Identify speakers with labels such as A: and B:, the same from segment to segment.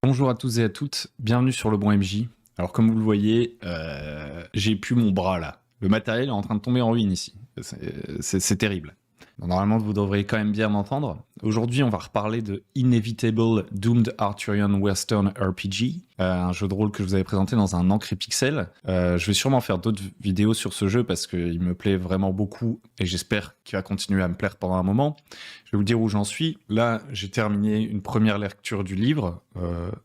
A: Bonjour à tous et à toutes, bienvenue sur Le Bon MJ. Alors comme vous le voyez, j'ai plus mon bras là. Le matériel est en train de tomber en ruine ici. C'est terrible. Bon, normalement, vous devriez quand même bien m'entendre. Aujourd'hui, on va reparler de Inevitable Doomed Arthurian Western RPG, un jeu de rôle que je vous avais présenté dans un Ancré Pixel. Je vais sûrement faire d'autres vidéos sur ce jeu parce qu'il me plaît vraiment beaucoup et j'espère qu'il va continuer à me plaire pendant un moment. Je vais vous dire où j'en suis. Là, j'ai terminé une première lecture du livre,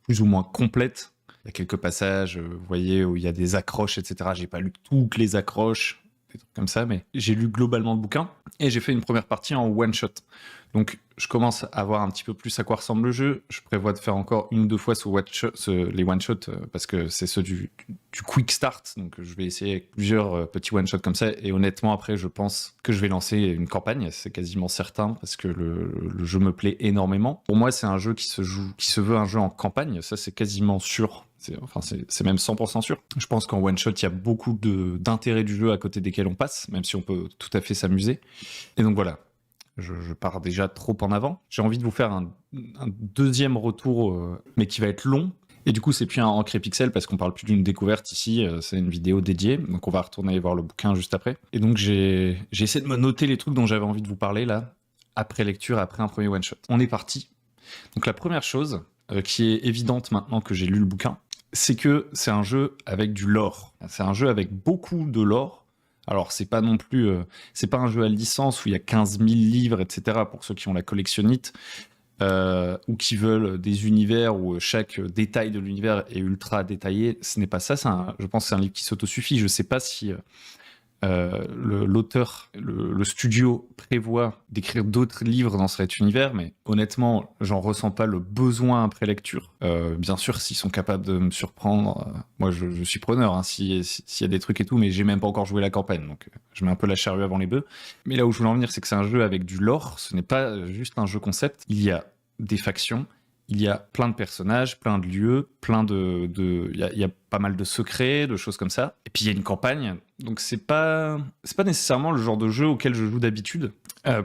A: plus ou moins complète. Il y a quelques passages, vous voyez, où il y a des accroches, etc. J'ai pas lu toutes les accroches, des trucs comme ça, mais j'ai lu globalement le bouquin et j'ai fait une première partie en one-shot. Donc, je commence à voir un petit peu plus à quoi ressemble le jeu. Je prévois de faire encore une ou deux fois les one-shots parce que c'est ceux du quick start. Donc, je vais essayer avec plusieurs petits one-shots comme ça. Et honnêtement, après, je pense que je vais lancer une campagne. C'est quasiment certain parce que le jeu me plaît énormément. Pour moi, c'est un jeu qui se veut un jeu en campagne. Ça, c'est quasiment sûr. C'est même 100% sûr. Je pense qu'en one-shot, il y a beaucoup d'intérêt du jeu à côté desquels on passe, même si on peut tout à fait s'amuser. Et donc voilà. Je pars déjà trop en avant. J'ai envie de vous faire un deuxième retour, mais qui va être long. Et du coup, c'est plus un Ancré Pixel parce qu'on parle plus d'une découverte ici. C'est une vidéo dédiée. Donc, on va retourner voir le bouquin juste après. Et donc, j'ai essayé de me noter les trucs dont j'avais envie de vous parler là, après lecture, après un premier one-shot. On est parti. Donc, la première chose qui est évidente maintenant que j'ai lu le bouquin, c'est que c'est un jeu avec du lore. C'est un jeu avec beaucoup de lore. Alors, c'est pas non plus, c'est pas un jeu à licence où il y a 15 000 livres, etc. pour ceux qui ont la collectionnite, ou qui veulent des univers où chaque détail de l'univers est ultra détaillé. Ce n'est pas ça. Je pense que c'est un livre qui s'autosuffit. Je sais pas si l'auteur, le studio prévoit d'écrire d'autres livres dans cet univers, mais honnêtement, j'en ressens pas le besoin après lecture. Bien sûr, s'ils sont capables de me surprendre, moi je suis preneur, hein, s'il y a des trucs et tout, mais j'ai même pas encore joué la campagne, donc je mets un peu la charrue avant les bœufs. Mais là où je voulais en venir, c'est que c'est un jeu avec du lore, ce n'est pas juste un jeu concept, il y a des factions, il y a plein de personnages, plein de lieux, il y a pas mal de secrets, de choses comme ça. Et puis il y a une campagne, donc c'est pas nécessairement le genre de jeu auquel je joue d'habitude,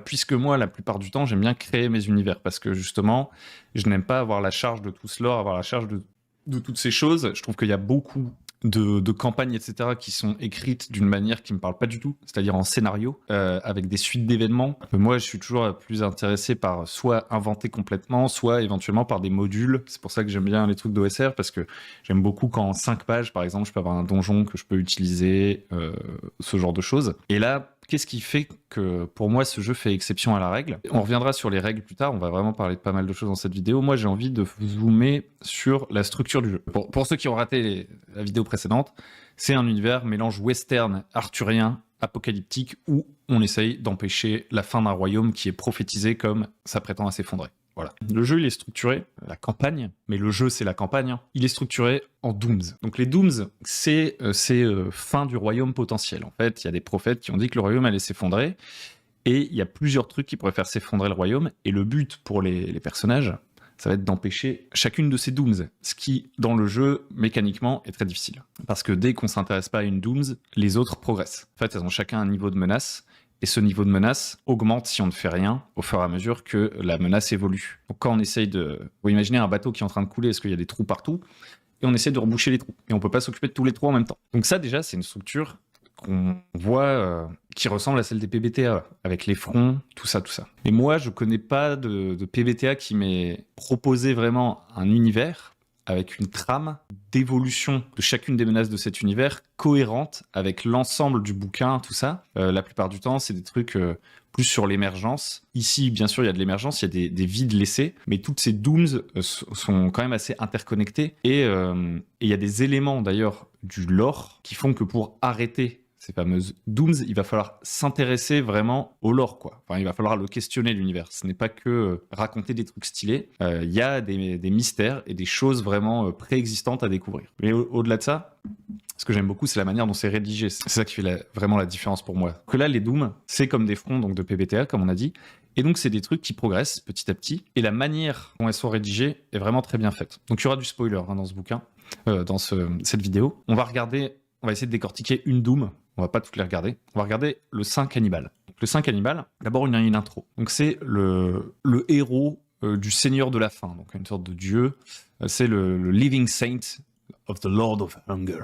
A: puisque moi, la plupart du temps, j'aime bien créer mes univers, parce que justement, je n'aime pas avoir la charge de tout ce lore, avoir la charge de toutes ces choses. Je trouve qu'il y a beaucoup de campagnes, etc., qui sont écrites d'une manière qui me parle pas du tout, c'est-à-dire en scénario, avec des suites d'événements. Moi, je suis toujours plus intéressé par soit inventer complètement, soit éventuellement par des modules. C'est pour ça que j'aime bien les trucs d'OSR, parce que j'aime beaucoup quand en 5 pages, par exemple, je peux avoir un donjon que je peux utiliser, ce genre de choses. Et là, qu'est-ce qui fait que, pour moi, ce jeu fait exception à la règle? On reviendra sur les règles plus tard, on va vraiment parler de pas mal de choses dans cette vidéo. Moi, j'ai envie de zoomer sur la structure du jeu. Pour ceux qui ont raté la vidéo précédente, c'est un univers mélange western, arthurien, apocalyptique, où on essaye d'empêcher la fin d'un royaume qui est prophétisé comme s'apprêtant à s'effondrer. Voilà. Le jeu, il est structuré, la campagne, mais le jeu, c'est la campagne, hein. Il est structuré en dooms. Donc les dooms, c'est fin du royaume potentiel. En fait, il y a des prophètes qui ont dit que le royaume allait s'effondrer, et il y a plusieurs trucs qui pourraient faire s'effondrer le royaume, et le but pour les personnages, ça va être d'empêcher chacune de ces dooms, ce qui, dans le jeu, mécaniquement, est très difficile. Parce que dès qu'on s'intéresse pas à une dooms, les autres progressent. En fait, elles ont chacun un niveau de menace, et ce niveau de menace augmente si on ne fait rien au fur et à mesure que la menace évolue. Donc quand on essaye vous imaginez un bateau qui est en train de couler, est-ce qu'il y a des trous partout? Et on essaie de reboucher les trous. Et on peut pas s'occuper de tous les trous en même temps. Donc ça, déjà, c'est une structure qu'on voit qui ressemble à celle des PBTA, avec les fronts, tout ça. Et moi, je connais pas de PBTA qui m'ait proposé vraiment un univers avec une trame d'évolution de chacune des menaces de cet univers cohérente avec l'ensemble du bouquin, tout ça. La plupart du temps, c'est des trucs plus sur l'émergence. Ici, bien sûr, il y a de l'émergence, il y a des vides laissés, mais toutes ces dooms sont quand même assez interconnectées. Et il y a des éléments, d'ailleurs, du lore qui font que pour arrêter ces fameuses dooms, il va falloir s'intéresser vraiment au lore, quoi. Enfin, il va falloir le questionner, l'univers. Ce n'est pas que raconter des trucs stylés. Il y a des mystères et des choses vraiment préexistantes à découvrir. Mais au-delà de ça, ce que j'aime beaucoup, c'est la manière dont c'est rédigé. C'est ça qui fait vraiment la différence pour moi. Que là, les dooms, c'est comme des fronts donc de PBTA, comme on a dit. Et donc, c'est des trucs qui progressent petit à petit. Et la manière dont elles sont rédigées est vraiment très bien faite. Donc, il y aura du spoiler dans ce bouquin, dans cette vidéo. On va essayer de décortiquer une doom. On va pas toutes les regarder. On va regarder le Saint Cannibale. Le Saint Cannibale, d'abord, il y a une intro. Donc, c'est le héros du Seigneur de la faim, donc une sorte de dieu. C'est le Living Saint of the Lord of Hunger.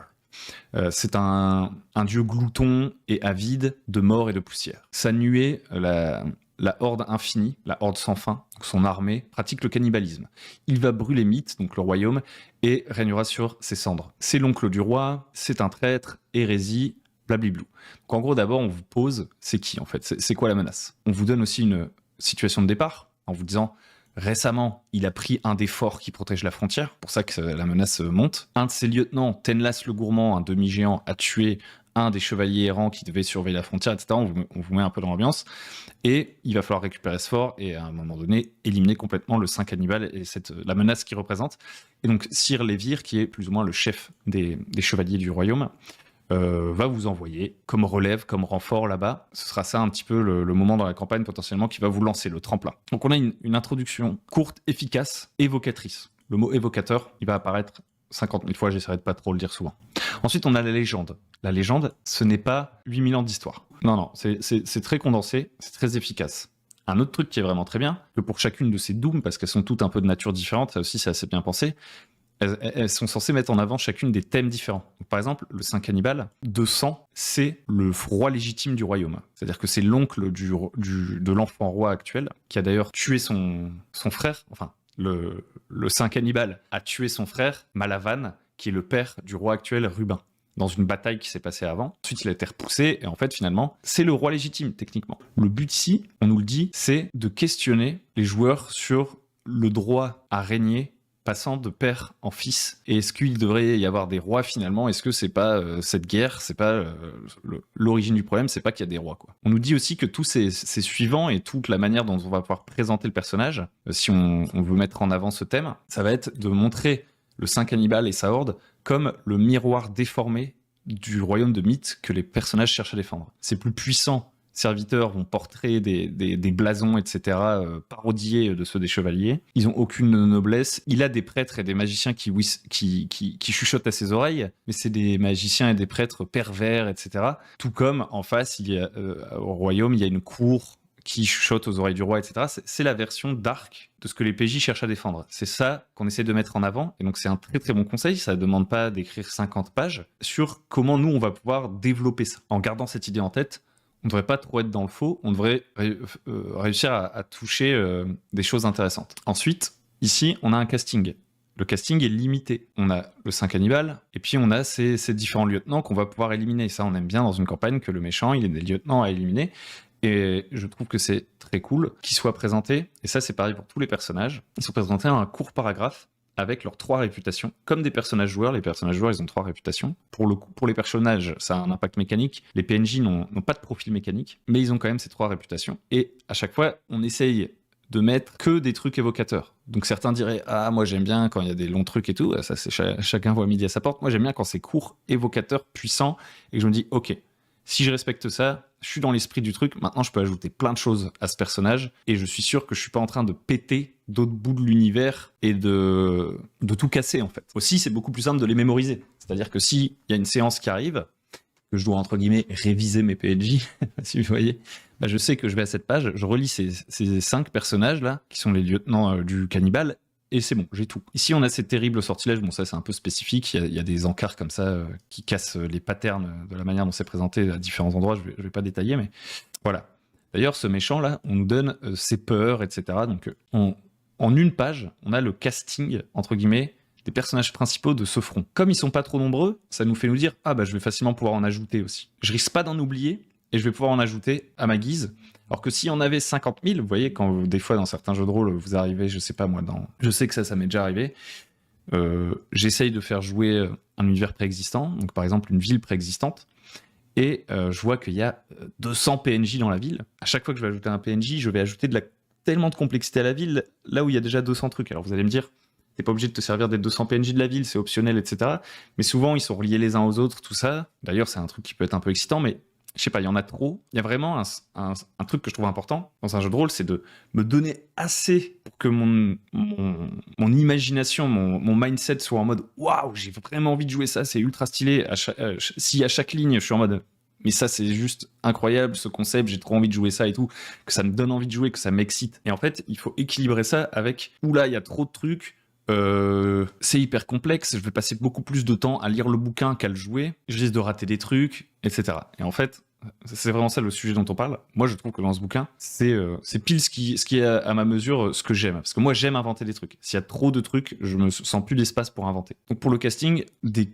A: C'est un dieu glouton et avide de mort et de poussière. Sa nuée, la horde infinie, la horde sans fin, donc son armée, pratique le cannibalisme. Il va brûler Mythe, donc le royaume, et régnera sur ses cendres. C'est l'oncle du roi, c'est un traître, hérésie, blabliblou. Donc en gros, d'abord, on vous pose, c'est qui en fait? C'est quoi la menace? On vous donne aussi une situation de départ, en vous disant, récemment, il a pris un des forts qui protège la frontière, pour ça que la menace monte. Un de ses lieutenants, Tenlas le Gourmand, un demi-géant, a tué un des chevaliers errants qui devait surveiller la frontière, etc. On vous met un peu dans l'ambiance. Et il va falloir récupérer ce fort et à un moment donné, éliminer complètement le Saint Cannibale et la menace qu'il représente. Et donc, Sir Lévir, qui est plus ou moins le chef des chevaliers du royaume, va vous envoyer comme relève, comme renfort là-bas. Ce sera ça un petit peu le moment dans la campagne potentiellement qui va vous lancer, le tremplin. Donc on a une introduction courte, efficace, évocatrice. Le mot évocateur, il va apparaître 50 000 fois, j'essaierai de pas trop le dire souvent. Ensuite, on a la légende. La légende, ce n'est pas 8000 ans d'histoire. Non, c'est très condensé, c'est très efficace. Un autre truc qui est vraiment très bien, que pour chacune de ces dooms, parce qu'elles sont toutes un peu de nature différente, ça aussi c'est assez bien pensé, elles sont censées mettre en avant chacune des thèmes différents. Donc, par exemple, le Saint Cannibale, de sang, c'est le roi légitime du royaume. C'est-à-dire que c'est l'oncle de l'enfant roi actuel, qui a d'ailleurs tué son frère, enfin, le Saint Cannibale a tué son frère, Malavan, qui est le père du roi actuel, Rubin, dans une bataille qui s'est passée avant. Ensuite, il a été repoussé, et en fait, finalement, c'est le roi légitime, techniquement. Le but ici, on nous le dit, c'est de questionner les joueurs sur le droit à régner passant de père en fils. Et est-ce qu'il devrait y avoir des rois finalement? Est-ce que c'est pas cette guerre, c'est pas l'origine du problème, c'est pas qu'il y a des rois, quoi. On nous dit aussi que tous ces suivants et toute la manière dont on va pouvoir présenter le personnage, si on veut mettre en avant ce thème, ça va être de montrer le Saint Cannibale et sa horde comme le miroir déformé du royaume de Mythe que les personnages cherchent à défendre. C'est plus puissant. Serviteurs vont porter des blasons, etc., parodiés de ceux des chevaliers. Ils ont aucune noblesse. Il a des prêtres et des magiciens qui chuchotent à ses oreilles, mais c'est des magiciens et des prêtres pervers, etc. Tout comme, en face, au royaume, il y a une cour qui chuchote aux oreilles du roi, etc. C'est la version dark de ce que les PJ cherchent à défendre. C'est ça qu'on essaie de mettre en avant, et donc c'est un très très bon conseil. Ça ne demande pas d'écrire 50 pages sur comment nous, on va pouvoir développer ça. En gardant cette idée en tête, on ne devrait pas trop être dans le faux, on devrait réussir à toucher des choses intéressantes. Ensuite, ici, on a un casting. Le casting est limité. On a le Saint Cannibale, et puis on a ces différents lieutenants qu'on va pouvoir éliminer. Ça, on aime bien dans une campagne que le méchant, il ait des lieutenants à éliminer. Et je trouve que c'est très cool qu'ils soient présentés, et ça c'est pareil pour tous les personnages, ils sont présentés en un court paragraphe, avec leurs 3 réputations, comme des personnages joueurs. Les personnages joueurs, ils ont 3 réputations. Pour les personnages, ça a un impact mécanique. Les PNJ n'ont pas de profil mécanique, mais ils ont quand même ces 3 réputations. Et à chaque fois, on essaye de mettre que des trucs évocateurs. Donc certains diraient « Ah, moi j'aime bien quand il y a des longs trucs et tout. » Ça, c'est chacun voit midi à sa porte. Moi j'aime bien quand c'est court, évocateur, puissant, et que je me dis « Ok, si je respecte ça, je suis dans l'esprit du truc, maintenant je peux ajouter plein de choses à ce personnage, et je suis sûr que je suis pas en train de péter d'autres bouts de l'univers et de tout casser en fait. » Aussi, c'est beaucoup plus simple de les mémoriser. C'est-à-dire que s'il y a une séance qui arrive, que je dois entre guillemets réviser mes PNJ, si vous voyez, bah je sais que je vais à cette page, je relis ces 5 personnages là, qui sont les lieutenants du cannibale, et c'est bon, j'ai tout. Ici, on a ces terribles sortilèges. Bon, ça, c'est un peu spécifique. Il y a des encarts comme ça qui cassent les patterns de la manière dont c'est présenté à différents endroits. Je vais pas détailler, mais voilà. D'ailleurs, ce méchant-là, on nous donne ses peurs, etc. Donc, en une page, on a le casting, entre guillemets, des personnages principaux de ce front. Comme ils sont pas trop nombreux, ça nous fait nous dire « Ah, bah, je vais facilement pouvoir en ajouter aussi. » Je risque pas d'en oublier, et je vais pouvoir en ajouter à ma guise. Alors que si on avait 50 000, vous voyez, quand des fois dans certains jeux de rôle, vous arrivez, je sais pas moi, je sais que ça m'est déjà arrivé, j'essaye de faire jouer un univers préexistant, donc par exemple une ville préexistante, et je vois qu'il y a 200 PNJ dans la ville. À chaque fois que je vais ajouter un PNJ, je vais ajouter tellement de complexité à la ville, là où il y a déjà 200 trucs. Alors vous allez me dire, t'es pas obligé de te servir des 200 PNJ de la ville, c'est optionnel, etc. Mais souvent, ils sont reliés les uns aux autres, tout ça. D'ailleurs, c'est un truc qui peut être un peu excitant, mais je sais pas, il y en a trop. Il y a vraiment un truc que je trouve important dans un jeu de rôle, c'est de me donner assez pour que mon imagination, mon mindset soit en mode « Waouh, j'ai vraiment envie de jouer ça, c'est ultra stylé. » Si à chaque ligne, je suis en mode mais ça c'est juste incroyable ce concept, j'ai trop envie de jouer ça et tout, que ça me donne envie de jouer, que ça m'excite. Et en fait, il faut équilibrer ça avec oula, il y a trop de trucs. C'est hyper complexe, je vais passer beaucoup plus de temps à lire le bouquin qu'à le jouer, je risque de rater des trucs, etc. Et en fait, c'est vraiment ça le sujet dont on parle. Moi, je trouve que dans ce bouquin, c'est pile ce qui est à ma mesure, ce que j'aime. Parce que moi, j'aime inventer des trucs. S'il y a trop de trucs, je me sens plus d'espace pour inventer. Donc pour le casting, des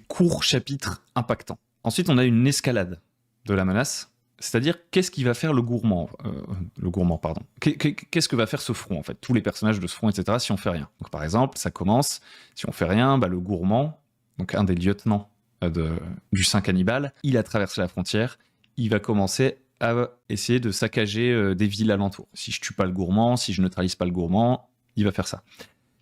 A: courts chapitres impactants. Ensuite, on a une escalade de la menace. C'est-à-dire, qu'est-ce qui va faire le gourmand, pardon. Qu'est-ce que va faire ce front, en fait, tous les personnages de ce front, etc., si on fait rien. Donc, par exemple, ça commence, si on fait rien, le gourmand, donc un des lieutenants du Saint Cannibale, il a traversé la frontière, il va commencer à essayer de saccager des villes alentours. Si je tue pas le gourmand, si je neutralise pas le gourmand, il va faire ça.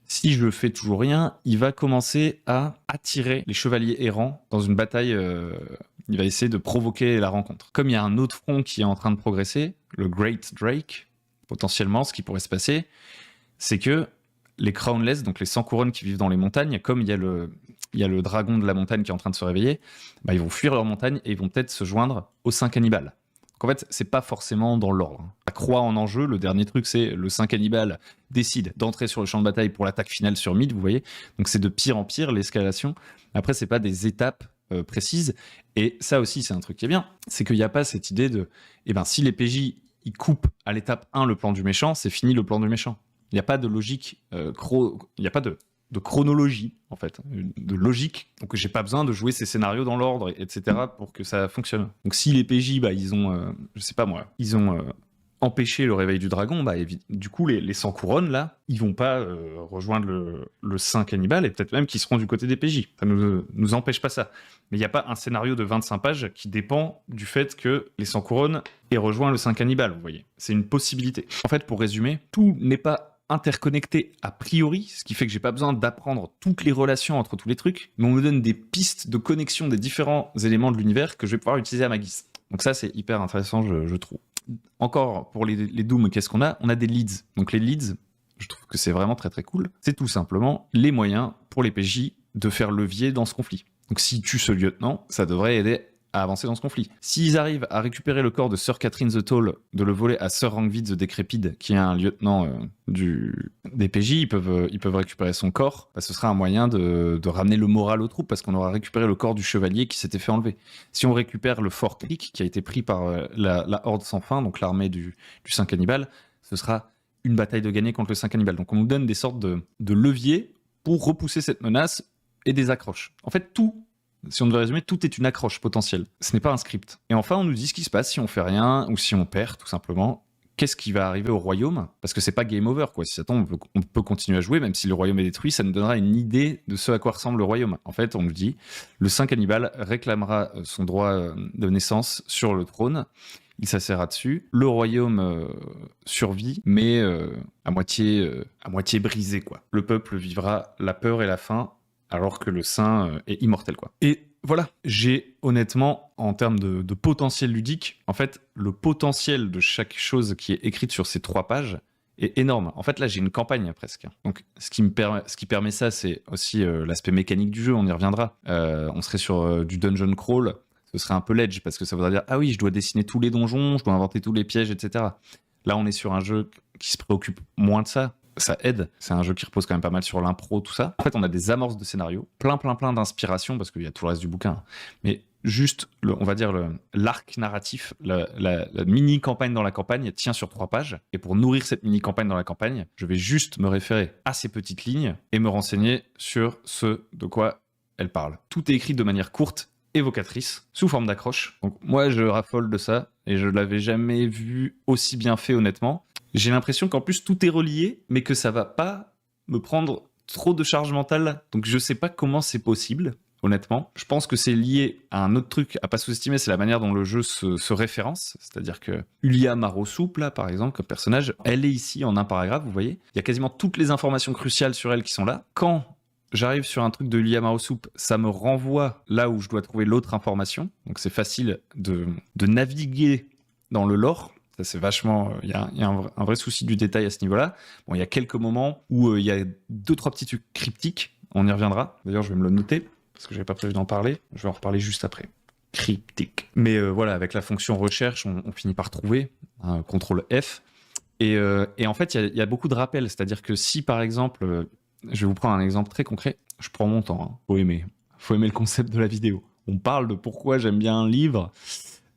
A: Si je fais toujours rien, il va commencer à attirer les chevaliers errants dans une bataille. Il va essayer de provoquer la rencontre. Comme il y a un autre front qui est en train de progresser, le Great Drake, potentiellement, ce qui pourrait se passer, c'est que les Crownless, donc les sans couronnes qui vivent dans les montagnes, comme il y a le dragon de la montagne qui est en train de se réveiller, ils vont fuir leur montagne et ils vont peut-être se joindre au Saint Cannibale. Donc en fait, c'est pas forcément dans l'ordre. La croix en enjeu, le dernier truc, c'est le Saint Cannibale décide d'entrer sur le champ de bataille pour l'attaque finale sur Mid, vous voyez. Donc c'est de pire en pire, l'escalation. Après, c'est pas des étapes précises. Et ça aussi, c'est un truc qui est bien. C'est qu'il n'y a pas cette idée de, si les PJ, ils coupent à l'étape 1 le plan du méchant, c'est fini le plan du méchant. Il n'y a pas de logique, il n'y a pas de chronologie, en fait, de logique. Donc, j'ai pas besoin de jouer ces scénarios dans l'ordre, etc., pour que ça fonctionne. Donc, si les PJ, ils ont, je sais pas moi, ils ont empêché le réveil du dragon, du coup, les 100 couronnes, là, ils vont pas rejoindre le Saint Cannibale, et peut-être même qu'ils seront du côté des PJ. Ça nous empêche pas ça. Mais il n'y a pas un scénario de 25 pages qui dépend du fait que les 100 couronnes aient rejoint le Saint Cannibale, vous voyez. C'est une possibilité. En fait, pour résumer, tout n'est pas interconnecté a priori, ce qui fait que j'ai pas besoin d'apprendre toutes les relations entre tous les trucs, mais on me donne des pistes de connexion des différents éléments de l'univers que je vais pouvoir utiliser à ma guise. Donc ça, c'est hyper intéressant, je trouve. Encore, pour les Dooms, qu'est-ce qu'on a ? On a des leads. Donc les leads, je trouve que c'est vraiment très très cool. C'est tout simplement les moyens pour les PJ de faire levier dans ce conflit. Donc s'ils tuent ce lieutenant, ça devrait aider à avancer dans ce conflit. S'ils arrivent à récupérer le corps de Sir Catherine the Tall, de le voler à Sir Rangvid the Decrepid, qui est un lieutenant des PJ, ils peuvent récupérer son corps. Ce sera un moyen de ramener le moral aux troupes, parce qu'on aura récupéré le corps du chevalier qui s'était fait enlever. Si on récupère le Fort Creek, qui a été pris par la Horde sans fin, donc l'armée du Saint Cannibale, ce sera une bataille de gagner contre le Saint Cannibale. Donc on nous donne des sortes de leviers pour repousser cette menace et des accroches. En fait, tout, si on devait résumer, tout est une accroche potentielle. Ce n'est pas un script. Et enfin, on nous dit ce qui se passe si on fait rien ou si on perd, tout simplement. Qu'est-ce qui va arriver au royaume ? Parce que c'est pas game over, quoi. Si ça tombe, on peut continuer à jouer, même si le royaume est détruit, ça nous donnera une idée de ce à quoi ressemble le royaume. En fait, on nous dit, le Saint Cannibale réclamera son droit de naissance sur le trône. Il s'assera dessus. Le royaume survit, mais à moitié brisé, quoi. Le peuple vivra la peur et la faim, alors que le saint est immortel, quoi. Et voilà, j'ai honnêtement, en termes de potentiel ludique, en fait, le potentiel de chaque chose qui est écrite sur ces 3 pages est énorme. En fait, là, j'ai une campagne presque. Donc, ce qui permet ça, c'est aussi l'aspect mécanique du jeu, on y reviendra. On serait sur du dungeon crawl, ce serait un peu l'edge, parce que ça voudrait dire, ah oui, je dois dessiner tous les donjons, je dois inventer tous les pièges, etc. Là, on est sur un jeu qui se préoccupe moins de ça. Ça aide, c'est un jeu qui repose quand même pas mal sur l'impro, tout ça. En fait, on a des amorces de scénario, plein d'inspiration, parce qu'il y a tout le reste du bouquin, mais juste, on va dire, l'arc narratif, la mini-campagne dans la campagne tient sur 3 pages, et pour nourrir cette mini-campagne dans la campagne, je vais juste me référer à ces petites lignes et me renseigner sur ce de quoi elle parle. Tout est écrit de manière courte, évocatrice, sous forme d'accroche. Donc moi, je raffole de ça, et je l'avais jamais vu aussi bien fait, honnêtement. J'ai l'impression qu'en plus tout est relié, mais que ça va pas me prendre trop de charge mentale. Donc je sais pas comment c'est possible, honnêtement. Je pense que c'est lié à un autre truc à pas sous-estimer, c'est la manière dont le jeu se référence. C'est-à-dire que Ulia Marosoup, là, par exemple, comme personnage, elle est ici en un paragraphe, vous voyez. Il y a quasiment toutes les informations cruciales sur elle qui sont là. Quand j'arrive sur un truc de Ulia Marosoup, ça me renvoie là où je dois trouver l'autre information. Donc c'est facile de naviguer dans le lore. Ça, c'est vachement... Il y a un vrai souci du détail à ce niveau-là. Bon, il y a quelques moments où il y a 2-3 petits trucs cryptiques. On y reviendra. D'ailleurs, je vais me le noter, parce que j'avais pas prévu d'en parler. Je vais en reparler juste après. cryptique. Mais voilà, avec la fonction recherche, on finit par trouver, CTRL F. Et en fait, il y a beaucoup de rappels. C'est-à-dire que si, par exemple, je vais vous prendre un exemple très concret. Je prends mon temps, hein. Faut aimer le concept de la vidéo. On parle de pourquoi j'aime bien un livre.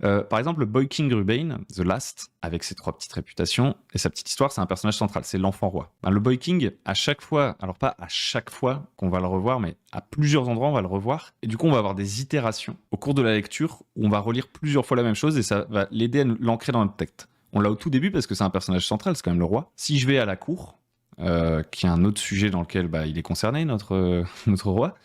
A: Par exemple, le Boy King Rubain, The Last, avec ses 3 petites réputations et sa petite histoire, c'est un personnage central, c'est l'enfant roi. Le Boy King, à chaque fois, alors pas à chaque fois qu'on va le revoir, mais à plusieurs endroits, on va le revoir. Et du coup, on va avoir des itérations au cours de la lecture où on va relire plusieurs fois la même chose et ça va l'aider à l'ancrer dans notre texte. On l'a au tout début parce que c'est un personnage central, c'est quand même le roi. Si je vais à la cour, qui est un autre sujet dans lequel il est concerné, notre roi,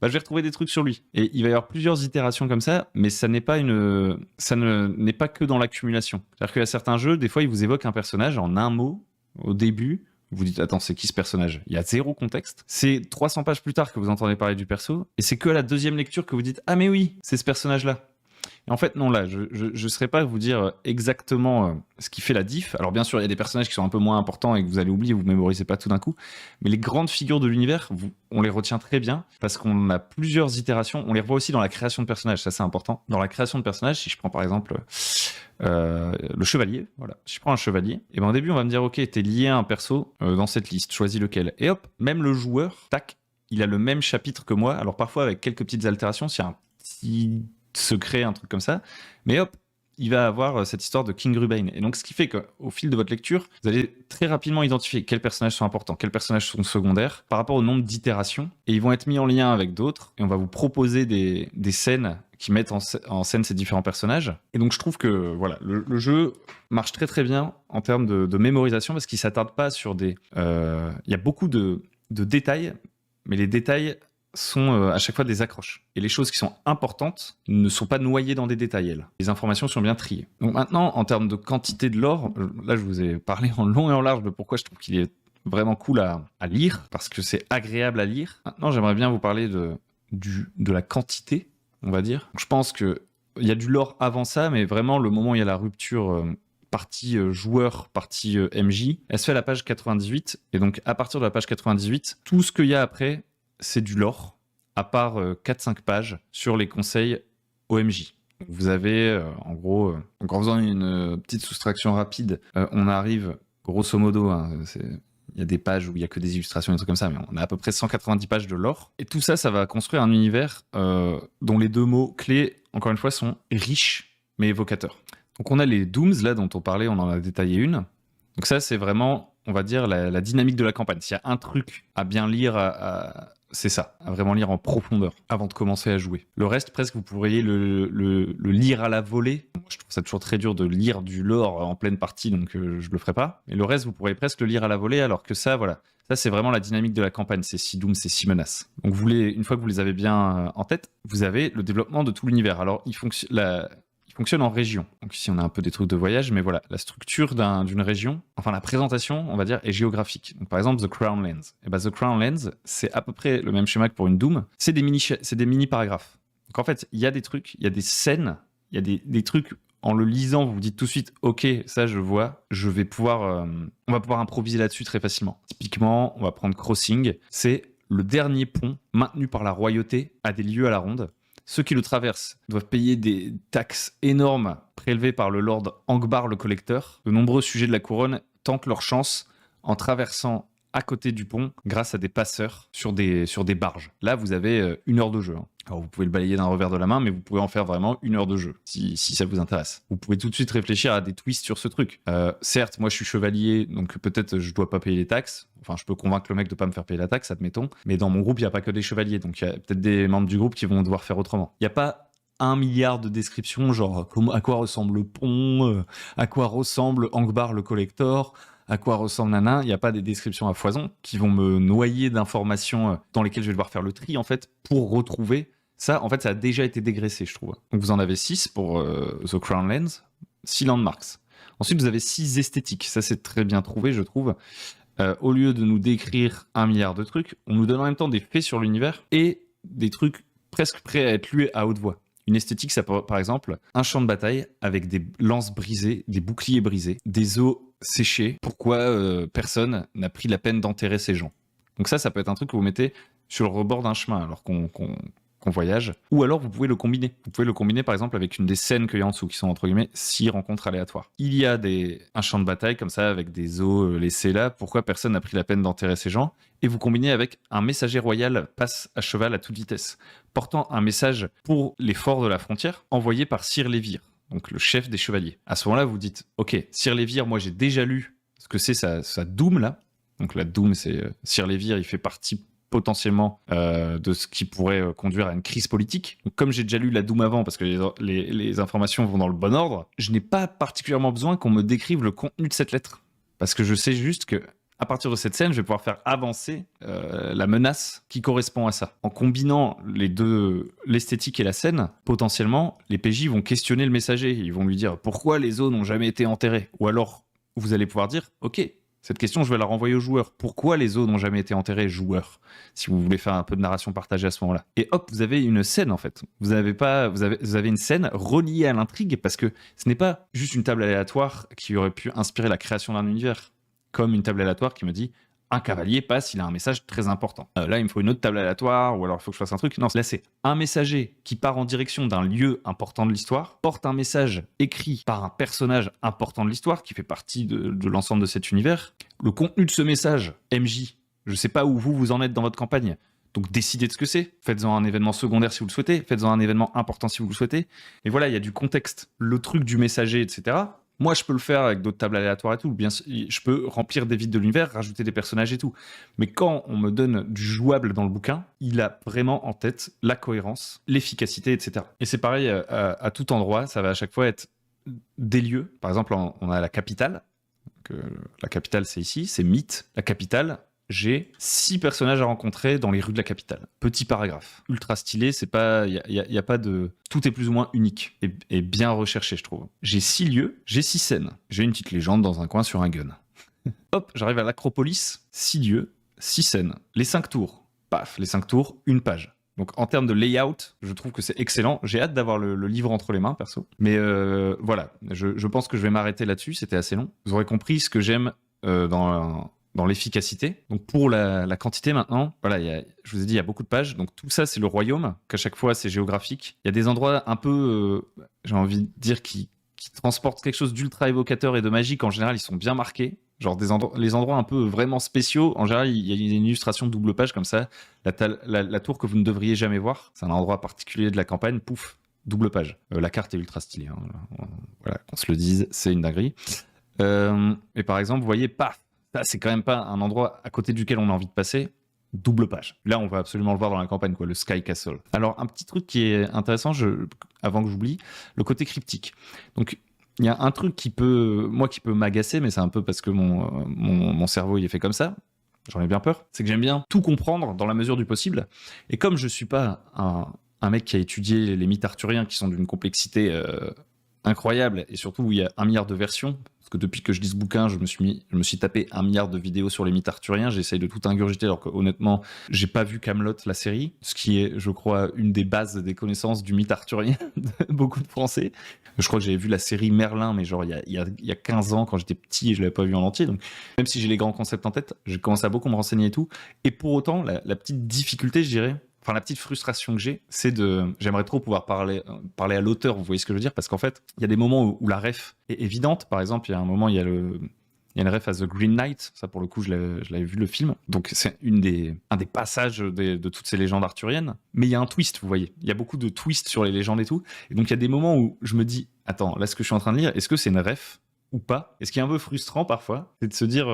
A: je vais retrouver des trucs sur lui. Et il va y avoir plusieurs itérations comme ça, mais ça n'est pas que dans l'accumulation. C'est-à-dire qu'il y a certains jeux, des fois, ils vous évoquent un personnage en un mot au début. Vous dites, attends, c'est qui ce personnage? Il y a 0 contexte. C'est 300 pages plus tard que vous entendez parler du perso, et c'est que à la deuxième lecture que vous dites, ah mais oui, c'est ce personnage-là. Et en fait, non, là, je ne saurais pas vous dire exactement ce qui fait la diff. Alors, bien sûr, il y a des personnages qui sont un peu moins importants et que vous allez oublier, vous ne mémorisez pas tout d'un coup. Mais les grandes figures de l'univers, on les retient très bien parce qu'on a plusieurs itérations. On les revoit aussi dans la création de personnages, ça c'est important. Dans la création de personnages, si je prends par exemple le chevalier, voilà. Si je prends un chevalier, et ben au début, on va me dire, ok, t'es lié à un perso dans cette liste, choisis lequel. Et hop, même le joueur, tac, il a le même chapitre que moi. Alors, parfois, avec quelques petites altérations, s'il y a un petit secret, un truc comme ça, mais hop, il va avoir cette histoire de King Rubain. Et donc, ce qui fait qu'au fil de votre lecture, vous allez très rapidement identifier quels personnages sont importants, quels personnages sont secondaires, par rapport au nombre d'itérations, et ils vont être mis en lien avec d'autres, et on va vous proposer des scènes qui mettent en scène ces différents personnages. Et donc, je trouve que voilà, le jeu marche très très bien en termes de mémorisation, parce qu'il ne s'attarde pas sur des... Il y a beaucoup de détails, mais les détails sont à chaque fois des accroches. Et les choses qui sont importantes ne sont pas noyées dans des détails, elles. Les informations sont bien triées. Donc maintenant, en termes de quantité de lore, là je vous ai parlé en long et en large de pourquoi je trouve qu'il est vraiment cool à lire, parce que c'est agréable à lire. Maintenant, j'aimerais bien vous parler de la quantité, on va dire. Donc, je pense qu'il y a du lore avant ça, mais vraiment le moment où il y a la rupture... partie joueur, partie MJ, elle se fait à la page 98, et donc à partir de la page 98, tout ce qu'il y a après, c'est du lore, à part 4-5 pages sur les conseils OMJ. Vous avez, en gros, donc en faisant une petite soustraction rapide, on arrive, grosso modo, hein, il y a des pages où il n'y a que des illustrations et des trucs comme ça, mais on a à peu près 190 pages de lore. Et tout ça, ça va construire un univers dont les 2 mots clés, encore une fois, sont riches, mais évocateurs. Donc on a les Dooms, là, dont on parlait, on en a détaillé une. Donc ça, c'est vraiment, on va dire, la dynamique de la campagne. S'il y a un truc à bien lire, c'est ça, à vraiment lire en profondeur avant de commencer à jouer. Le reste, presque, vous pourriez le lire à la volée. Moi, je trouve ça toujours très dur de lire du lore en pleine partie, donc je le ferai pas. Mais le reste, vous pourriez presque le lire à la volée, alors que ça, voilà. Ça, c'est vraiment la dynamique de la campagne, ces 6 dooms, ces 6 menaces. Donc, une fois que vous les avez bien en tête, vous avez le développement de tout l'univers. Alors, il fonctionne en région. Donc ici, on a un peu des trucs de voyage, mais voilà, la structure d'une région, enfin la présentation, on va dire, est géographique. Donc par exemple, The Crown Lands. Et ben, The Crown Lands, c'est à peu près le même schéma que pour une Doom. C'est des mini-paragraphes. Donc en fait, il y a des trucs, il y a des scènes, il y a des trucs, en le lisant, vous vous dites tout de suite, ok, ça je vois, on va pouvoir improviser là-dessus très facilement. Typiquement, on va prendre Crossing, c'est le dernier pont maintenu par la royauté à des lieux à la ronde. Ceux qui le traversent doivent payer des taxes énormes prélevées par le lord Angbar le collecteur. De nombreux sujets de la couronne tentent leur chance en traversant à côté du pont grâce à des passeurs sur des barges. Là, vous avez 1 heure de jeu. Alors, vous pouvez le balayer d'un revers de la main, mais vous pouvez en faire vraiment 1 heure de jeu, si ça vous intéresse. Vous pouvez tout de suite réfléchir à des twists sur ce truc. Certes, moi, je suis chevalier, donc peut-être je dois pas payer les taxes. Enfin, je peux convaincre le mec de pas me faire payer la taxe, admettons. Mais dans mon groupe, il n'y a pas que des chevaliers, donc il y a peut-être des membres du groupe qui vont devoir faire autrement. Il n'y a pas 1 milliard de descriptions, genre à quoi ressemble le pont, à quoi ressemble Angbar le collector, à quoi ressemble Nana. Il n'y a pas des descriptions à foison qui vont me noyer d'informations dans lesquelles je vais devoir faire le tri, en fait, pour retrouver. Ça, en fait, ça a déjà été dégraissé, je trouve. Donc vous en avez 6 pour The Crown Lands, 6 landmarks. Ensuite, vous avez 6 esthétiques. Ça, c'est très bien trouvé, je trouve. Au lieu de nous décrire 1 milliard de trucs, on nous donne en même temps des faits sur l'univers et des trucs presque prêts à être lus à haute voix. Une esthétique, ça peut, par exemple, un champ de bataille avec des lances brisées, des boucliers brisés, des os séchés. Pourquoi personne n'a pris la peine d'enterrer ces gens? Donc ça peut être un truc que vous mettez sur le rebord d'un chemin, alors qu'on qu'on voyage, ou alors vous pouvez le combiner. Vous pouvez le combiner par exemple avec une des scènes qu'il y a en dessous, qui sont entre guillemets 6 rencontres aléatoires. Il y a un champ de bataille comme ça, avec des os laissés là, pourquoi personne n'a pris la peine d'enterrer ces gens, et vous combinez avec un messager royal passe à cheval à toute vitesse, portant un message pour les forts de la frontière, envoyé par Sir Lévir, donc le chef des chevaliers. À ce moment-là, vous dites, ok, Sir Lévir, moi j'ai déjà lu ce que c'est sa Doom là, donc la Doom c'est Sir Lévir, il fait partie potentiellement de ce qui pourrait conduire à une crise politique. Donc, comme j'ai déjà lu la Doom avant, parce que les informations vont dans le bon ordre, je n'ai pas particulièrement besoin qu'on me décrive le contenu de cette lettre. Parce que je sais juste que à partir de cette scène, je vais pouvoir faire avancer la menace qui correspond à ça. En combinant les deux, l'esthétique et la scène, potentiellement, les PJ vont questionner le messager. Ils vont lui dire pourquoi les os n'ont jamais été enterrés. Ou alors, vous allez pouvoir dire, ok, cette question, je vais la renvoyer aux joueurs. Pourquoi les os n'ont jamais été enterrés, joueurs? Si vous voulez faire un peu de narration partagée à ce moment-là. Et hop, vous avez une scène, en fait. Vous avez une scène reliée à l'intrigue, parce que ce n'est pas juste une table aléatoire qui aurait pu inspirer la création d'un univers, comme une table aléatoire qui me dit un cavalier passe, il a un message très important. Là, il me faut une autre table aléatoire, ou alors il faut que je fasse un truc. Non, là, c'est un messager qui part en direction d'un lieu important de l'histoire, porte un message écrit par un personnage important de l'histoire, qui fait partie de l'ensemble de cet univers. Le contenu de ce message, MJ, je sais pas où vous en êtes dans votre campagne, donc décidez de ce que c'est. Faites-en un événement secondaire si vous le souhaitez, faites-en un événement important si vous le souhaitez. Et voilà, il y a du contexte. Le truc du messager, etc., moi, je peux le faire avec d'autres tables aléatoires et tout. Bien sûr, je peux remplir des vides de l'univers, rajouter des personnages et tout. Mais quand on me donne du jouable dans le bouquin, il a vraiment en tête la cohérence, l'efficacité, etc. Et c'est pareil à tout endroit. Ça va à chaque fois être des lieux. Par exemple, on a la capitale. La capitale, c'est ici. C'est Mythe. La capitale, j'ai 6 personnages à rencontrer dans les rues de la capitale. Petit paragraphe. Ultra stylé, c'est pas, y a pas de... Tout est plus ou moins unique et bien recherché, je trouve. J'ai 6 lieux, j'ai 6 scènes. J'ai une petite légende dans un coin sur un gun. Hop, j'arrive à l'Acropolis, 6 lieux, 6 scènes. Les 5 tours. Paf, les 5 tours, une page. Donc en termes de layout, je trouve que c'est excellent. J'ai hâte d'avoir le livre entre les mains, perso. Mais voilà, je pense que je vais m'arrêter là-dessus. C'était assez long. Vous aurez compris ce que j'aime dans l'efficacité. Donc pour la quantité maintenant, voilà, je vous ai dit, il y a beaucoup de pages. Donc tout ça, c'est le royaume, qu'à chaque fois, c'est géographique. Il y a des endroits un peu, j'ai envie de dire, qui transportent quelque chose d'ultra évocateur et de magique. En général, ils sont bien marqués. Genre les endroits un peu vraiment spéciaux. En général, il y a une illustration double page comme ça. La tour que vous ne devriez jamais voir. C'est un endroit particulier de la campagne. Pouf, double page. La carte est ultra stylée. Hein. Voilà, qu'on se le dise, c'est une dinguerie. Et par exemple, vous voyez, paf, ça, c'est quand même pas un endroit à côté duquel on a envie de passer. Double page. Là, on va absolument le voir dans la campagne, quoi, le Sky Castle. Alors, un petit truc qui est intéressant, avant que j'oublie, le côté cryptique. Donc, il y a un truc qui peut m'agacer, mais c'est un peu parce que mon cerveau il est fait comme ça. J'en ai bien peur. C'est que j'aime bien tout comprendre dans la mesure du possible. Et comme je suis pas un mec qui a étudié les mythes arthuriens qui sont d'une complexité incroyable, et surtout où il y a 1 milliard de versions, parce que depuis que je lis ce bouquin, je me suis tapé 1 milliard de vidéos sur les mythes arthuriens, j'essaye de tout ingurgiter, alors que honnêtement, j'ai pas vu Kaamelott, la série, ce qui est, je crois, une des bases des connaissances du mythe arthurien de beaucoup de Français. Je crois que j'avais vu la série Merlin, mais genre il y a 15 ans, quand j'étais petit, et je l'avais pas vu en entier, donc même si j'ai les grands concepts en tête, j'ai commencé à beaucoup me renseigner et tout, et pour autant, la petite difficulté, je dirais, enfin la petite frustration que j'ai, c'est j'aimerais trop pouvoir parler à l'auteur, vous voyez ce que je veux dire, parce qu'en fait, il y a des moments où la ref est évidente. Par exemple, il y a un moment, il y a une ref à The Green Knight, ça pour le coup, je l'avais vu le film, donc c'est un des passages de toutes ces légendes arthuriennes, mais il y a un twist, vous voyez, il y a beaucoup de twists sur les légendes et tout, et donc il y a des moments où je me dis, attends, là ce que je suis en train de lire, est-ce que c'est une ref ou pas? Et ce qui est un peu frustrant parfois, c'est de se dire,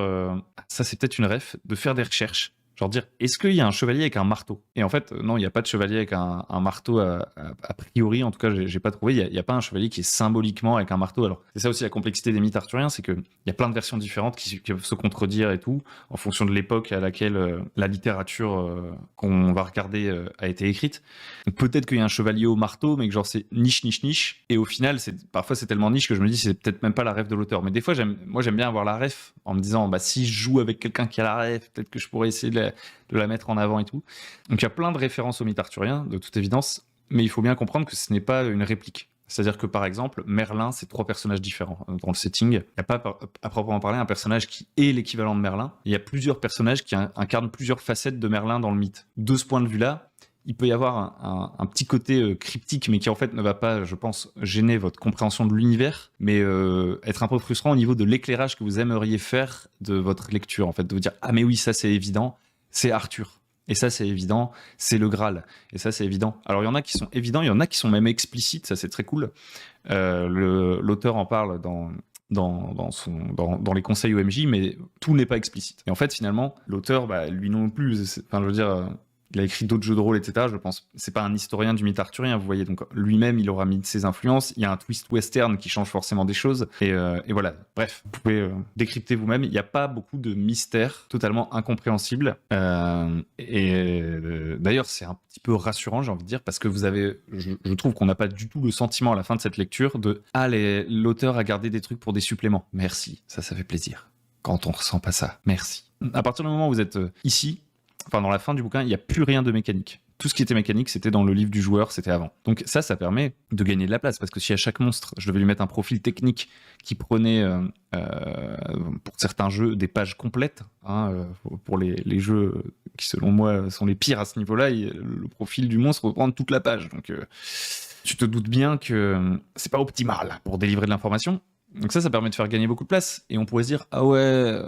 A: ça c'est peut-être une ref, de faire des recherches, genre dire, est-ce qu'il y a un chevalier avec un marteau? Et en fait, non, il n'y a pas de chevalier avec un marteau a priori, en tout cas, j'ai pas trouvé. Il n'y a pas un chevalier qui est symboliquement avec un marteau. Alors, c'est ça aussi la complexité des mythes arthuriens, c'est qu'il y a plein de versions différentes qui peuvent se contredire et tout, en fonction de l'époque à laquelle la littérature qu'on va regarder a été écrite. Donc, peut-être qu'il y a un chevalier au marteau, mais que genre c'est niche, et au final, parfois c'est tellement niche que je me dis c'est peut-être même pas la ref de l'auteur. Mais des fois, j'aime bien avoir la ref en me disant, bah si je joue avec quelqu'un qui a la ref, peut-être que je pourrais essayer de la mettre en avant et tout. Donc il y a plein de références au mythe arthurien, de toute évidence, mais il faut bien comprendre que ce n'est pas une réplique. C'est-à-dire que par exemple, Merlin, c'est 3 personnages différents dans le setting. Il n'y a pas, à proprement parler, un personnage qui est l'équivalent de Merlin. Il y a plusieurs personnages qui incarnent plusieurs facettes de Merlin dans le mythe. De ce point de vue-là, il peut y avoir un petit côté cryptique, mais qui en fait ne va pas, je pense, gêner votre compréhension de l'univers, mais être un peu frustrant au niveau de l'éclairage que vous aimeriez faire de votre lecture, en fait, de vous dire ah mais oui, ça c'est évident, c'est Arthur. Et ça, c'est évident, c'est le Graal. Et ça, c'est évident. Alors, il y en a qui sont évidents, il y en a qui sont même explicites, ça, c'est très cool. L'auteur en parle dans les conseils OMJ, mais tout n'est pas explicite. Et en fait, finalement, l'auteur, lui non plus, enfin, je veux dire, il a écrit d'autres jeux de rôle, etc. Je pense, c'est pas un historien du mythe arthurien, vous voyez. Donc lui-même, il aura mis ses influences. Il y a un twist western qui change forcément des choses. Et voilà. Bref, vous pouvez décrypter vous-même. Il n'y a pas beaucoup de mystères totalement incompréhensibles. D'ailleurs, c'est un petit peu rassurant, j'ai envie de dire, parce que vous avez, je trouve qu'on n'a pas du tout le sentiment à la fin de cette lecture de ah, l'auteur a gardé des trucs pour des suppléments. Merci, ça fait plaisir. Quand on ressent pas ça, merci. À partir du moment où vous êtes ici, enfin dans la fin du bouquin, il n'y a plus rien de mécanique. Tout ce qui était mécanique, c'était dans le livre du joueur, c'était avant. Donc ça permet de gagner de la place, parce que si à chaque monstre, je devais lui mettre un profil technique qui prenait, pour certains jeux, des pages complètes, pour les jeux qui, selon moi, sont les pires à ce niveau-là, le profil du monstre reprend toute la page. Donc tu te doutes bien que c'est pas optimal pour délivrer de l'information. Donc ça permet de faire gagner beaucoup de place. Et on pourrait se dire, ah ouais,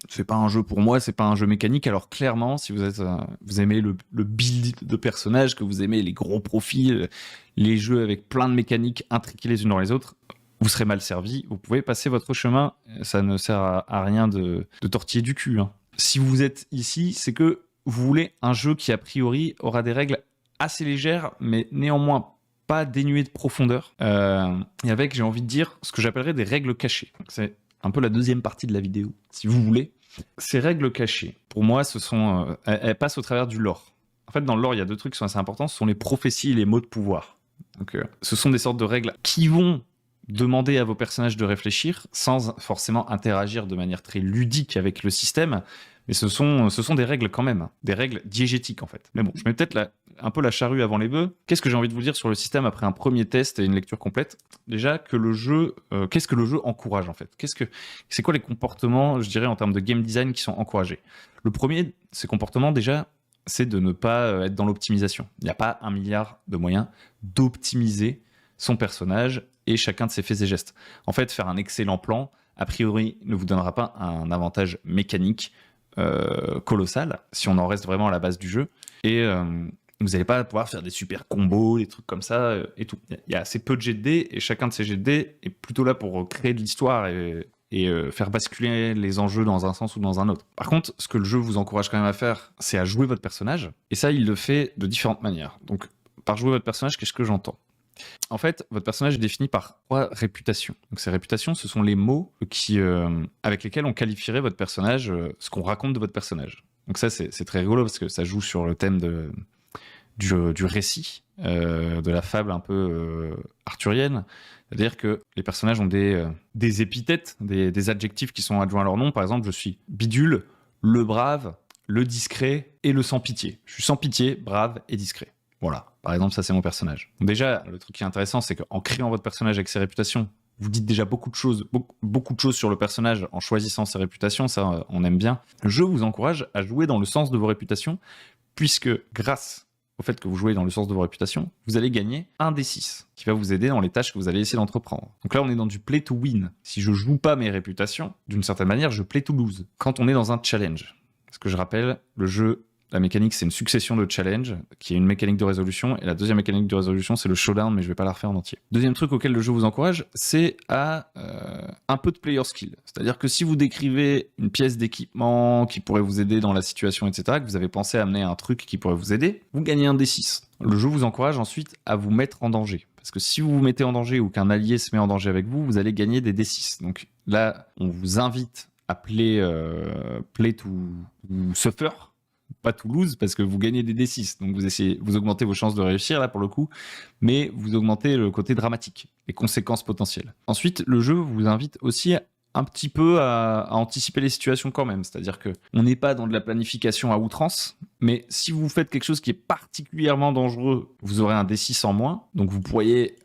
A: c'est pas un jeu pour moi, c'est pas un jeu mécanique. Alors clairement, si vous aimez le build de personnages, que vous aimez les gros profils, les jeux avec plein de mécaniques intriquées les unes dans les autres, vous serez mal servi. Vous pouvez passer votre chemin. Ça ne sert à rien de tortiller du cul. Si vous êtes ici, c'est que vous voulez un jeu qui, a priori, aura des règles assez légères, mais néanmoins pas dénué de profondeur, et avec, j'ai envie de dire, ce que j'appellerais des règles cachées. C'est un peu la deuxième partie de la vidéo, si vous voulez. Ces règles cachées, pour moi, elles passent au travers du lore. En fait, dans le lore, il y a deux trucs qui sont assez importants, ce sont les prophéties et les mots de pouvoir. Donc, ce sont des sortes de règles qui vont demander à vos personnages de réfléchir, sans forcément interagir de manière très ludique avec le système, mais ce sont des règles quand même, des règles diégétiques en fait. Mais bon, je mets peut-être un peu la charrue avant les bœufs. Qu'est-ce que j'ai envie de vous dire sur le système après un premier test et une lecture complète? Déjà, qu'est-ce que le jeu encourage en fait? C'est quoi les comportements, je dirais, en termes de game design qui sont encouragés? Le premier, ces comportements déjà, c'est de ne pas être dans l'optimisation. Il n'y a pas 1 milliard de moyens d'optimiser son personnage et chacun de ses faits et gestes. En fait, faire un excellent plan, a priori, ne vous donnera pas un avantage mécanique colossal, si on en reste vraiment à la base du jeu. Et vous n'allez pas pouvoir faire des super combos, des trucs comme ça et tout. Il y a assez peu de jets de dés, et chacun de ces jets de dés est plutôt là pour créer de l'histoire et faire basculer les enjeux dans un sens ou dans un autre. Par contre, ce que le jeu vous encourage quand même à faire, c'est à jouer votre personnage, et ça, il le fait de différentes manières. Donc, par jouer votre personnage, qu'est-ce que j'entends? En fait, votre personnage est défini par 3 réputations. Donc ces réputations, ce sont les mots avec lesquels on qualifierait votre personnage, ce qu'on raconte de votre personnage. Donc ça, c'est très rigolo parce que ça joue sur le thème du récit, de la fable un peu arthurienne. C'est-à-dire que les personnages ont des épithètes, des adjectifs qui sont adjoints à leur nom. Par exemple, je suis Bidule, le brave, le discret et le sans pitié. Je suis sans pitié, brave et discret. Voilà, par exemple, ça c'est mon personnage. Donc déjà, le truc qui est intéressant, c'est qu'en créant votre personnage avec ses réputations, vous dites déjà beaucoup de choses sur le personnage en choisissant ses réputations, ça on aime bien. Le jeu vous encourage à jouer dans le sens de vos réputations, puisque grâce au fait que vous jouez dans le sens de vos réputations, vous allez gagner un D6, qui va vous aider dans les tâches que vous allez essayer d'entreprendre. Donc là, on est dans du play to win. Si je joue pas mes réputations, d'une certaine manière, je play to lose. Quand on est dans un challenge, ce que je rappelle, le jeu... La mécanique, c'est une succession de challenges, qui est une mécanique de résolution, et la deuxième mécanique de résolution, c'est le showdown, mais je vais pas la refaire en entier. Deuxième truc auquel le jeu vous encourage, c'est à un peu de player skill. C'est-à-dire que si vous décrivez une pièce d'équipement qui pourrait vous aider dans la situation, etc., que vous avez pensé à amener un truc qui pourrait vous aider, vous gagnez un D6. Le jeu vous encourage ensuite à vous mettre en danger. Parce que si vous vous mettez en danger ou qu'un allié se met en danger avec vous, vous allez gagner des D6. Donc là, on vous invite à play to suffer, pas Toulouse, parce que vous gagnez des D6, donc vous augmentez vos chances de réussir là pour le coup, mais vous augmentez le côté dramatique, les conséquences potentielles. Ensuite, le jeu vous invite aussi un petit peu à anticiper les situations quand même, c'est-à-dire que on n'est pas dans de la planification à outrance, mais si vous faites quelque chose qui est particulièrement dangereux, vous aurez un D6 en moins, donc vous pourriez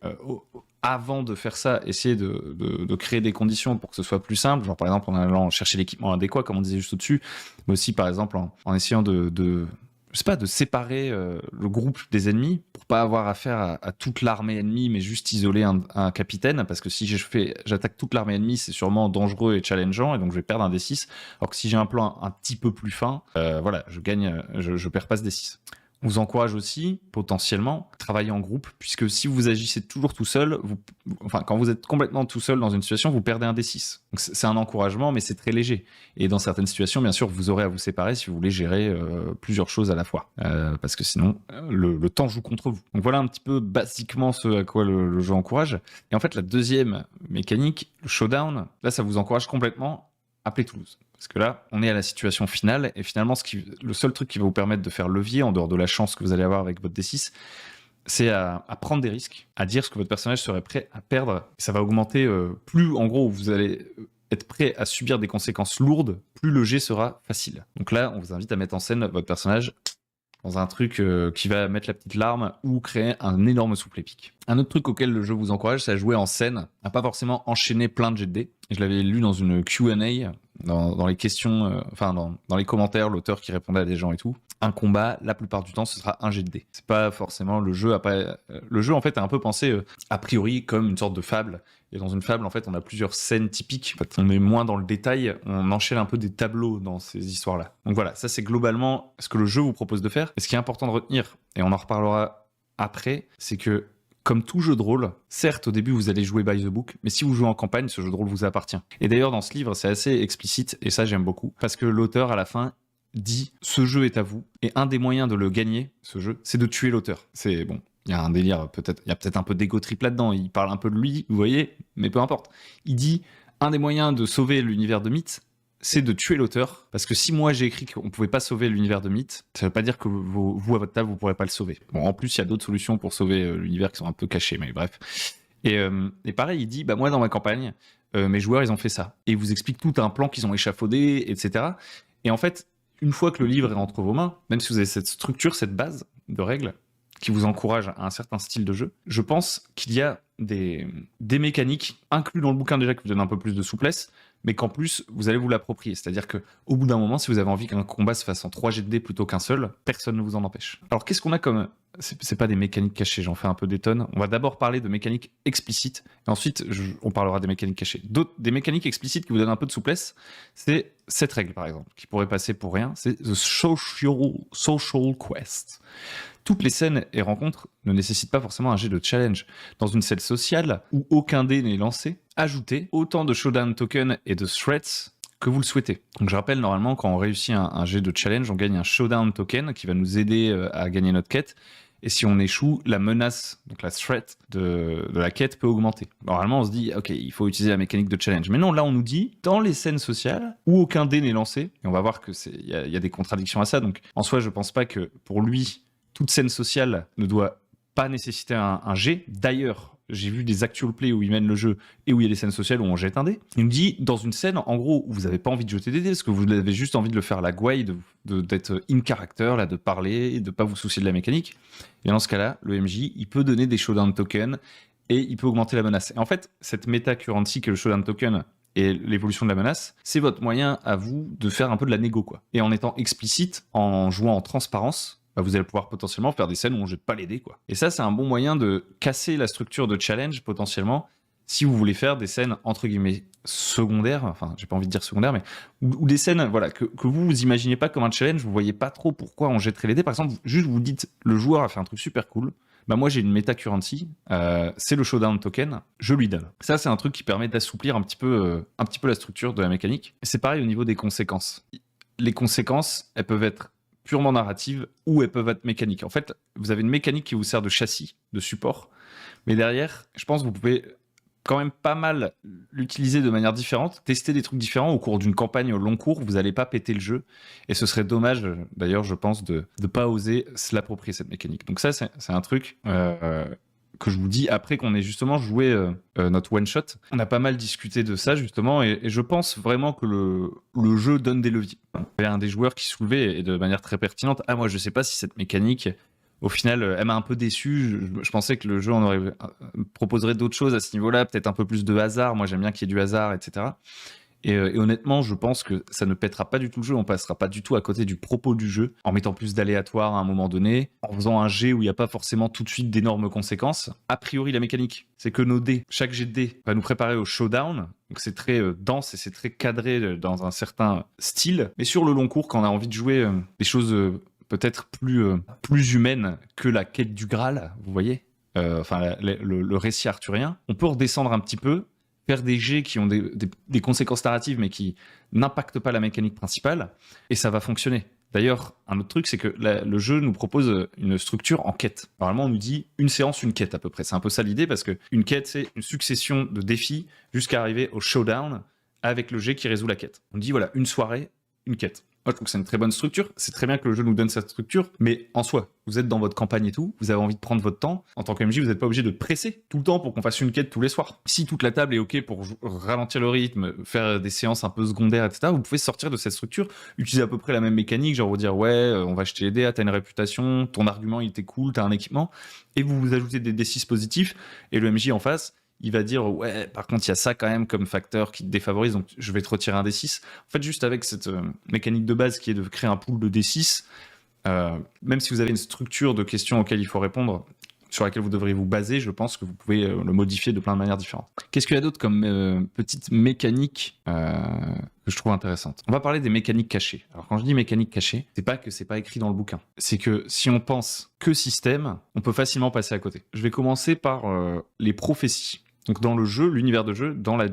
A: avant de faire ça, essayer de créer des conditions pour que ce soit plus simple, genre par exemple en allant chercher l'équipement adéquat, comme on disait juste au-dessus, mais aussi par exemple en essayant je sais pas, de séparer le groupe des ennemis pour pas avoir affaire à toute l'armée ennemie, mais juste isoler un capitaine, parce que si j'attaque toute l'armée ennemie, c'est sûrement dangereux et challengeant, et donc je vais perdre un D6. Alors que si j'ai un plan un petit peu plus fin, voilà, je perds pas ce D6. On vous encourage aussi, potentiellement, à travailler en groupe, puisque si vous agissez toujours tout seul, quand vous êtes complètement tout seul dans une situation, vous perdez un D6. Donc c'est un encouragement, mais c'est très léger. Et dans certaines situations, bien sûr, vous aurez à vous séparer si vous voulez gérer plusieurs choses à la fois. Parce que sinon, le temps joue contre vous. Donc voilà un petit peu basiquement ce à quoi le jeu encourage. Et en fait, la deuxième mécanique, le showdown, là, ça vous encourage complètement à Play Toulouse. Parce que là, on est à la situation finale, et finalement, le seul truc qui va vous permettre de faire levier, en dehors de la chance que vous allez avoir avec votre D6, c'est à prendre des risques, à dire ce que votre personnage serait prêt à perdre. Ça va augmenter, plus en gros vous allez être prêt à subir des conséquences lourdes, plus le jet sera facile. Donc là, on vous invite à mettre en scène votre personnage dans un truc qui va mettre la petite larme ou créer un énorme souffle épique. Un autre truc auquel le jeu vous encourage, c'est à jouer en scène, à pas forcément enchaîner plein de jets de dés. Je l'avais lu dans une Q&A, dans les questions, dans les commentaires, l'auteur qui répondait à des gens et tout. Un combat, la plupart du temps, ce sera un jet de dés. C'est pas forcément le jeu. Le jeu en fait est un peu pensé a priori comme une sorte de fable. Et dans une fable, en fait, on a plusieurs scènes typiques. En fait, on est moins dans le détail, on enchaîne un peu des tableaux dans ces histoires-là. Donc voilà, ça c'est globalement ce que le jeu vous propose de faire. Et ce qui est important de retenir, et on en reparlera après, c'est que comme tout jeu de rôle, certes au début vous allez jouer by the book, mais si vous jouez en campagne, ce jeu de rôle vous appartient. Et d'ailleurs dans ce livre, c'est assez explicite, et ça j'aime beaucoup, parce que l'auteur à la fin dit « ce jeu est à vous », et un des moyens de le gagner, ce jeu, c'est de tuer l'auteur. C'est bon. Il y a un délire, il y a peut-être un peu d'ego trip là-dedans, il parle un peu de lui, vous voyez, mais peu importe. Il dit, un des moyens de sauver l'univers de Mythe, c'est de tuer l'auteur, parce que si moi j'ai écrit qu'on pouvait pas sauver l'univers de Mythe, ça veut pas dire que vous à votre table, vous pourrez pas le sauver. Bon, en plus, il y a d'autres solutions pour sauver l'univers qui sont un peu cachées, mais bref. Et pareil, il dit, bah moi dans ma campagne, mes joueurs, ils ont fait ça. Et il vous explique tout un plan qu'ils ont échafaudé, etc. Et en fait, une fois que le livre est entre vos mains, même si vous avez cette structure, cette base de règles, qui vous encourage à un certain style de jeu, je pense qu'il y a des mécaniques inclus dans le bouquin déjà qui vous donnent un peu plus de souplesse, mais qu'en plus, vous allez vous l'approprier. C'est-à-dire qu'au bout d'un moment, si vous avez envie qu'un combat se fasse en 3 jets de dés plutôt qu'un seul, personne ne vous en empêche. Alors qu'est-ce qu'on a comme... C'est pas des mécaniques cachées, j'en fais un peu des tonnes. On va d'abord parler de mécaniques explicites, et ensuite on parlera des mécaniques cachées. Des mécaniques explicites qui vous donnent un peu de souplesse, c'est cette règle par exemple, qui pourrait passer pour rien, c'est The Social Quest. Toutes les scènes et rencontres ne nécessitent pas forcément un jet de challenge. Dans une scène sociale où aucun dé n'est lancé, ajoutez autant de showdown tokens et de threats que vous le souhaitez. Donc je rappelle, normalement, quand on réussit un jet de challenge, on gagne un showdown token qui va nous aider à gagner notre quête. Et si on échoue, la menace, donc la threat de la quête peut augmenter. Normalement, on se dit, ok, il faut utiliser la mécanique de challenge. Mais non, là, on nous dit, dans les scènes sociales où aucun dé n'est lancé, et on va voir que y a des contradictions à ça. Donc en soi, je pense pas que pour lui, toute scène sociale ne doit pas nécessiter un jet. D'ailleurs, j'ai vu des actual plays où ils mènent le jeu et où il y a des scènes sociales où on jette un dé. Il me dit, dans une scène, en gros, où vous n'avez pas envie de jeter des dés, parce que vous avez juste envie de le faire à la gouaille, d'être in character, là, de parler, de pas vous soucier de la mécanique. Et dans ce cas-là, le MJ, il peut donner des showdown tokens et il peut augmenter la menace. Et en fait, cette méta-currency que le showdown token et l'évolution de la menace, c'est votre moyen à vous de faire un peu de la négo, quoi. Et en étant explicite, en jouant en transparence, bah vous allez pouvoir potentiellement faire des scènes où on jette pas les dés, quoi. Et ça, c'est un bon moyen de casser la structure de challenge, potentiellement, si vous voulez faire des scènes, entre guillemets, secondaires, enfin, j'ai pas envie de dire secondaires, mais, ou des scènes, voilà, que vous imaginez pas comme un challenge, vous voyez pas trop pourquoi on jetterait les dés. Par exemple, juste vous dites, le joueur a fait un truc super cool, bah moi j'ai une méta-currency, c'est le showdown token, je lui donne. Ça, c'est un truc qui permet d'assouplir un petit peu la structure de la mécanique. Et c'est pareil au niveau des conséquences. Les conséquences, elles peuvent être purement narratives ou elles peuvent être mécaniques. En fait, vous avez une mécanique qui vous sert de châssis, de support, mais derrière, je pense que vous pouvez quand même pas mal l'utiliser de manière différente, tester des trucs différents au cours d'une campagne au long cours, vous n'allez pas péter le jeu, et ce serait dommage, d'ailleurs, je pense, de ne pas oser se l'approprier, cette mécanique. Donc ça, c'est un truc que je vous dis après qu'on ait justement joué notre one-shot. On a pas mal discuté de ça, justement, et je pense vraiment que le jeu donne des leviers. Il y a un des joueurs qui soulevait, et de manière très pertinente, « Ah, moi, je sais pas si cette mécanique... » Au final, elle m'a un peu déçu. Je pensais que le jeu en proposerait d'autres choses à ce niveau-là, peut-être un peu plus de hasard. Moi, j'aime bien qu'il y ait du hasard, etc. Et honnêtement, je pense que ça ne pètera pas du tout le jeu, on passera pas du tout à côté du propos du jeu, en mettant plus d'aléatoire à un moment donné, en faisant un jet où il n'y a pas forcément tout de suite d'énormes conséquences. A priori, la mécanique, c'est que nos dés, chaque jet de dés va nous préparer au showdown, donc c'est très dense et c'est très cadré dans un certain style. Mais sur le long cours, quand on a envie de jouer des choses peut-être plus humaines que la quête du Graal, vous voyez, le récit arthurien, on peut redescendre un petit peu, faire des jets qui ont des conséquences narratives mais qui n'impactent pas la mécanique principale, et ça va fonctionner. D'ailleurs, un autre truc, c'est que le jeu nous propose une structure en quête. Normalement, on nous dit une séance, une quête à peu près. C'est un peu ça l'idée, parce qu'une quête, c'est une succession de défis jusqu'à arriver au showdown avec le jet qui résout la quête. On dit voilà, une soirée, une quête. Moi, je trouve que c'est une très bonne structure. C'est très bien que le jeu nous donne cette structure, mais en soi, vous êtes dans votre campagne et tout, vous avez envie de prendre votre temps. En tant qu'MJ, vous n'êtes pas obligé de presser tout le temps pour qu'on fasse une quête tous les soirs. Si toute la table est OK pour ralentir le rythme, faire des séances un peu secondaires, etc., vous pouvez sortir de cette structure, utiliser à peu près la même mécanique, genre vous dire ouais, on va acheter les dés, t'as une réputation, ton argument il était cool, t'as un équipement, et vous ajoutez des D6 positifs, et le MJ en face, il va dire ouais, par contre il y a ça quand même comme facteur qui te défavorise, donc je vais te retirer un D6. En fait, juste avec cette mécanique de base qui est de créer un pool de D6, même si vous avez une structure de questions auxquelles il faut répondre, sur laquelle vous devriez vous baser, je pense que vous pouvez le modifier de plein de manières différentes. Qu'est-ce qu'il y a d'autre comme petite mécanique que je trouve intéressante? On va parler des mécaniques cachées. Alors quand je dis mécanique cachée, c'est pas que c'est pas écrit dans le bouquin. C'est que si on pense que système, on peut facilement passer à côté. Je vais commencer par les prophéties. Donc dans le jeu, l'univers de jeu, dans la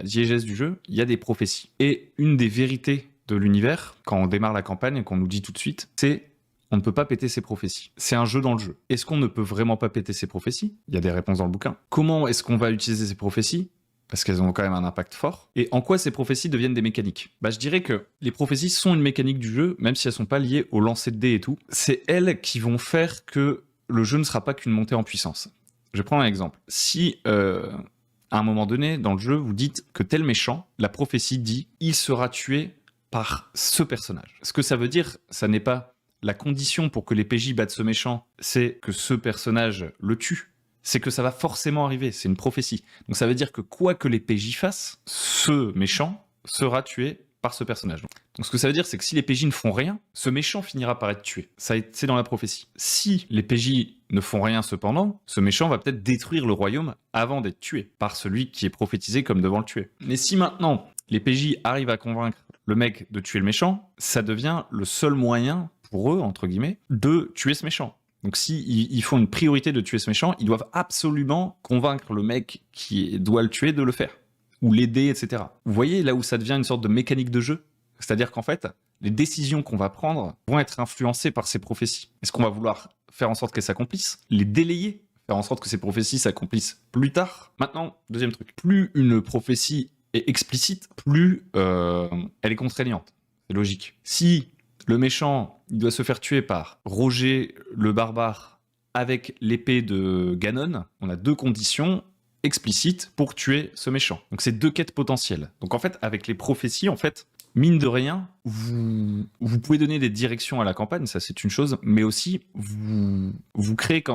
A: diégèse du jeu, il y a des prophéties. Et une des vérités de l'univers, quand on démarre la campagne et qu'on nous dit tout de suite, c'est on ne peut pas péter ses prophéties. C'est un jeu dans le jeu. Est-ce qu'on ne peut vraiment pas péter ses prophéties? Il y a des réponses dans le bouquin. Comment est-ce qu'on va utiliser ces prophéties? Parce qu'elles ont quand même un impact fort. Et en quoi ces prophéties deviennent des mécaniques? Je dirais que les prophéties sont une mécanique du jeu, même si elles sont pas liées au lancer de dés et tout. C'est elles qui vont faire que le jeu ne sera pas qu'une montée en puissance. Je prends un exemple. Si à un moment donné, dans le jeu, vous dites que tel méchant, la prophétie dit « il sera tué par ce personnage ». Ce que ça veut dire, ça n'est pas la condition pour que les PJ battent ce méchant, c'est que ce personnage le tue. C'est que ça va forcément arriver, c'est une prophétie. Donc ça veut dire que quoi que les PJ fassent, ce méchant sera tué par ce personnage. Donc ce que ça veut dire, c'est que si les PJ ne font rien, ce méchant finira par être tué. C'est dans la prophétie. Si les PJ ne font rien cependant, ce méchant va peut-être détruire le royaume avant d'être tué par celui qui est prophétisé comme devant le tuer. Mais si maintenant les PJ arrivent à convaincre le mec de tuer le méchant, ça devient le seul moyen pour eux, entre guillemets, de tuer ce méchant. Donc si ils font une priorité de tuer ce méchant, ils doivent absolument convaincre le mec qui doit le tuer de le faire, ou l'aider, etc. Vous voyez là où ça devient une sorte de mécanique de jeu? C'est-à-dire qu'en fait, les décisions qu'on va prendre vont être influencées par ces prophéties. Est-ce qu'on va vouloir faire en sorte qu'elles s'accomplissent? Les délayer? Faire en sorte que ces prophéties s'accomplissent plus tard? Maintenant, deuxième truc. Plus une prophétie est explicite, plus elle est contraignante. C'est logique. Si le méchant, il doit se faire tuer par Roger le barbare avec l'épée de Ganon, on a deux conditions explicites pour tuer ce méchant. Donc c'est deux quêtes potentielles. Donc en fait, avec les prophéties, en fait, mine de rien, vous pouvez donner des directions à la campagne, ça c'est une chose, mais aussi vous créez,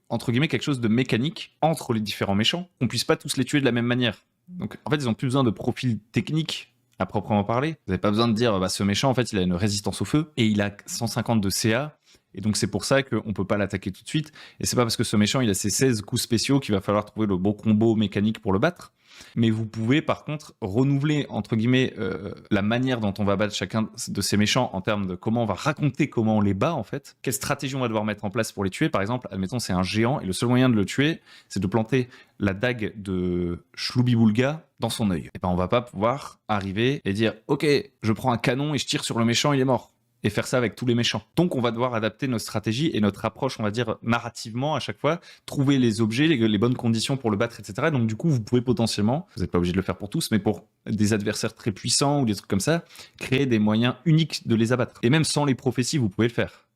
A: entre guillemets, quelque chose de mécanique entre les différents méchants, qu'on puisse pas tous les tuer de la même manière. Donc en fait, ils ont plus besoin de profils techniques à proprement parler. Vous n'avez pas besoin de dire ce méchant, en fait, il a une résistance au feu et il a 150 de CA. Et donc, c'est pour ça qu'on ne peut pas l'attaquer tout de suite. Et c'est pas parce que ce méchant, il a ses 16 coups spéciaux qu'il va falloir trouver le bon combo mécanique pour le battre. Mais vous pouvez, par contre, renouveler, entre guillemets, la manière dont on va battre chacun de ces méchants en termes de comment on va raconter comment on les bat, en fait. Quelle stratégie on va devoir mettre en place pour les tuer. Par exemple, admettons, c'est un géant et le seul moyen de le tuer, c'est de planter la dague de Shlubi-Boulga dans son œil. Et ben, on va pas pouvoir arriver et dire « Ok, je prends un canon et je tire sur le méchant, il est mort ». Et faire ça avec tous les méchants. Donc on va devoir adapter notre stratégie et notre approche, on va dire, narrativement à chaque fois, trouver les objets, les bonnes conditions pour le battre, etc. Donc du coup, vous pouvez potentiellement, vous n'êtes pas obligé de le faire pour tous, mais pour des adversaires très puissants ou des trucs comme ça, créer des moyens uniques de les abattre. Et même sans les prophéties, vous pouvez le faire.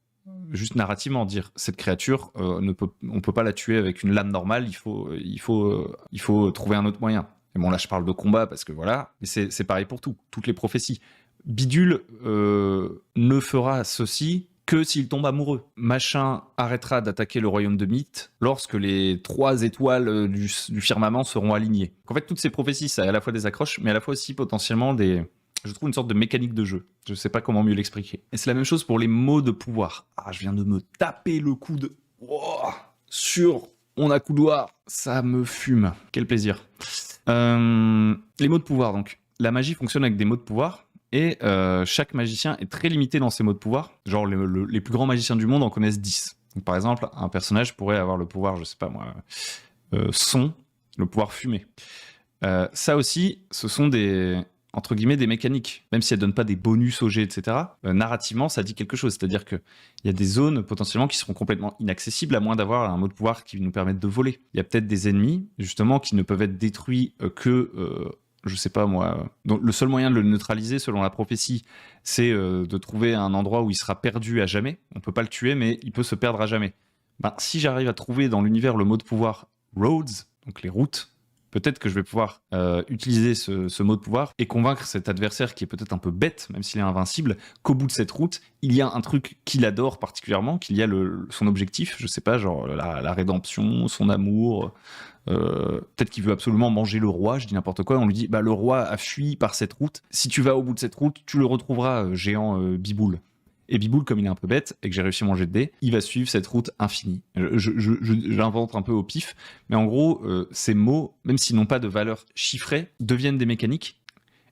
A: Juste narrativement, dire cette créature, on ne peut pas la tuer avec une lame normale, il faut trouver un autre moyen. Et bon là je parle de combat parce que voilà, mais c'est pareil pour tout, toutes les prophéties. Bidule ne fera ceci que s'il tombe amoureux. Machin arrêtera d'attaquer le royaume de Mythe lorsque les 3 étoiles du firmament seront alignées. Donc, en fait, toutes ces prophéties, ça a à la fois des accroches, mais à la fois aussi potentiellement je trouve une sorte de mécanique de jeu. Je sais pas comment mieux l'expliquer. Et c'est la même chose pour les mots de pouvoir. Ah, je viens de me taper le coup de... Oh, sur mon accoudoir. Ça me fume. Quel plaisir. Les mots de pouvoir, donc. La magie fonctionne avec des mots de pouvoir. Et chaque magicien est très limité dans ses mots de pouvoir. Genre, les plus grands magiciens du monde en connaissent 10. Donc, par exemple, un personnage pourrait avoir le pouvoir, je sais pas moi, son, le pouvoir fumer. Ça aussi, ce sont entre guillemets, des mécaniques. Même si elles ne donnent pas des bonus au jet, etc., narrativement, ça dit quelque chose. C'est-à-dire qu'il y a des zones, potentiellement, qui seront complètement inaccessibles, à moins d'avoir un mot de pouvoir qui nous permette de voler. Il y a peut-être des ennemis, justement, qui ne peuvent être détruits je sais pas moi. Donc, le seul moyen de le neutraliser, selon la prophétie, c'est de trouver un endroit où il sera perdu à jamais. On peut pas le tuer, mais il peut se perdre à jamais. Si j'arrive à trouver dans l'univers le mot de pouvoir roads, donc les routes, peut-être que je vais pouvoir utiliser ce mot de pouvoir et convaincre cet adversaire qui est peut-être un peu bête, même s'il est invincible, qu'au bout de cette route, il y a un truc qu'il adore particulièrement, qu'il y a son objectif, je sais pas, genre la rédemption, son amour. Peut-être qu'il veut absolument manger le roi, je dis n'importe quoi, on lui dit le roi a fui par cette route, si tu vas au bout de cette route, tu le retrouveras, géant Biboul. Et Biboul, comme il est un peu bête et que j'ai réussi à manger de dés, il va suivre cette route infinie. J'invente un peu au pif, mais en gros, ces mots, même s'ils n'ont pas de valeur chiffrée, deviennent des mécaniques.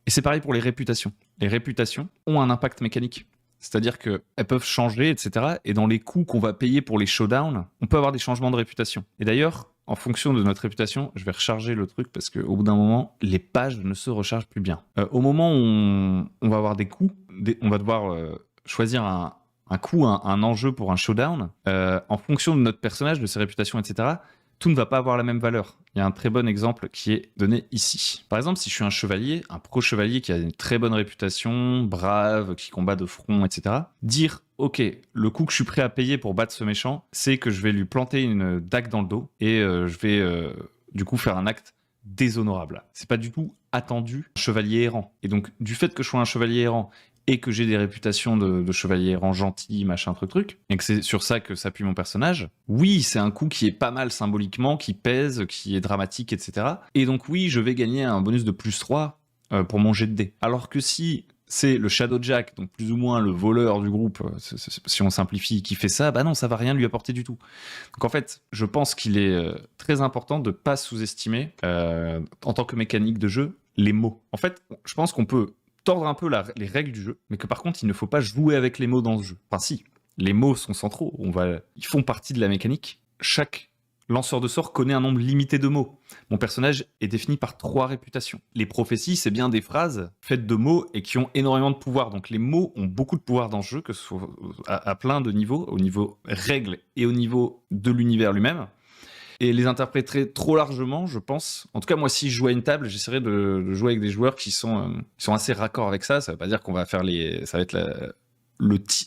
A: Et c'est pareil pour les réputations. Les réputations ont un impact mécanique. C'est-à-dire qu'elles peuvent changer, etc. Et dans les coûts qu'on va payer pour les showdowns, on peut avoir des changements de réputation. Et d'ailleurs, en fonction de notre réputation, je vais recharger le truc parce qu'au bout d'un moment, les pages ne se rechargent plus bien. Au moment où on va avoir des coûts, on va devoir choisir un coup, un enjeu pour un showdown, en fonction de notre personnage, de ses réputations, etc., tout ne va pas avoir la même valeur. Il y a un très bon exemple qui est donné ici. Par exemple, si je suis un chevalier, un pro-chevalier qui a une très bonne réputation, brave, qui combat de front, etc., dire « Ok, le coût que je suis prêt à payer pour battre ce méchant, c'est que je vais lui planter une dague dans le dos et je vais du coup faire un acte déshonorable. » C'est pas du tout attendu chevalier errant. Et donc, du fait que je sois un chevalier errant et que j'ai des réputations de chevalier errant gentil, machin, truc, et que c'est sur ça que s'appuie mon personnage, oui, c'est un coup qui est pas mal symboliquement, qui pèse, qui est dramatique, etc. Et donc oui, je vais gagner un bonus de plus 3 pour mon jet de dés. Alors que si c'est le Shadowjack, donc plus ou moins le voleur du groupe, si on simplifie, qui fait ça, non, ça va rien lui apporter du tout. Donc en fait, je pense qu'il est très important de pas sous-estimer, en tant que mécanique de jeu, les mots. En fait, je pense qu'on peut tordre un peu les règles du jeu, mais que par contre, il ne faut pas jouer avec les mots dans ce jeu. Enfin si, les mots sont centraux, ils font partie de la mécanique. Chaque lanceur de sorts connaît un nombre limité de mots. Mon personnage est défini par 3 réputations. Les prophéties, c'est bien des phrases faites de mots et qui ont énormément de pouvoir. Donc les mots ont beaucoup de pouvoir dans ce jeu, que ce soit à plein de niveaux, au niveau règles et au niveau de l'univers lui-même. Et les interpréter trop largement, je pense. En tout cas, moi, si je joue à une table, j'essaierai de jouer avec des joueurs qui sont assez raccords avec ça. Ça veut pas dire qu'on va faire ça va être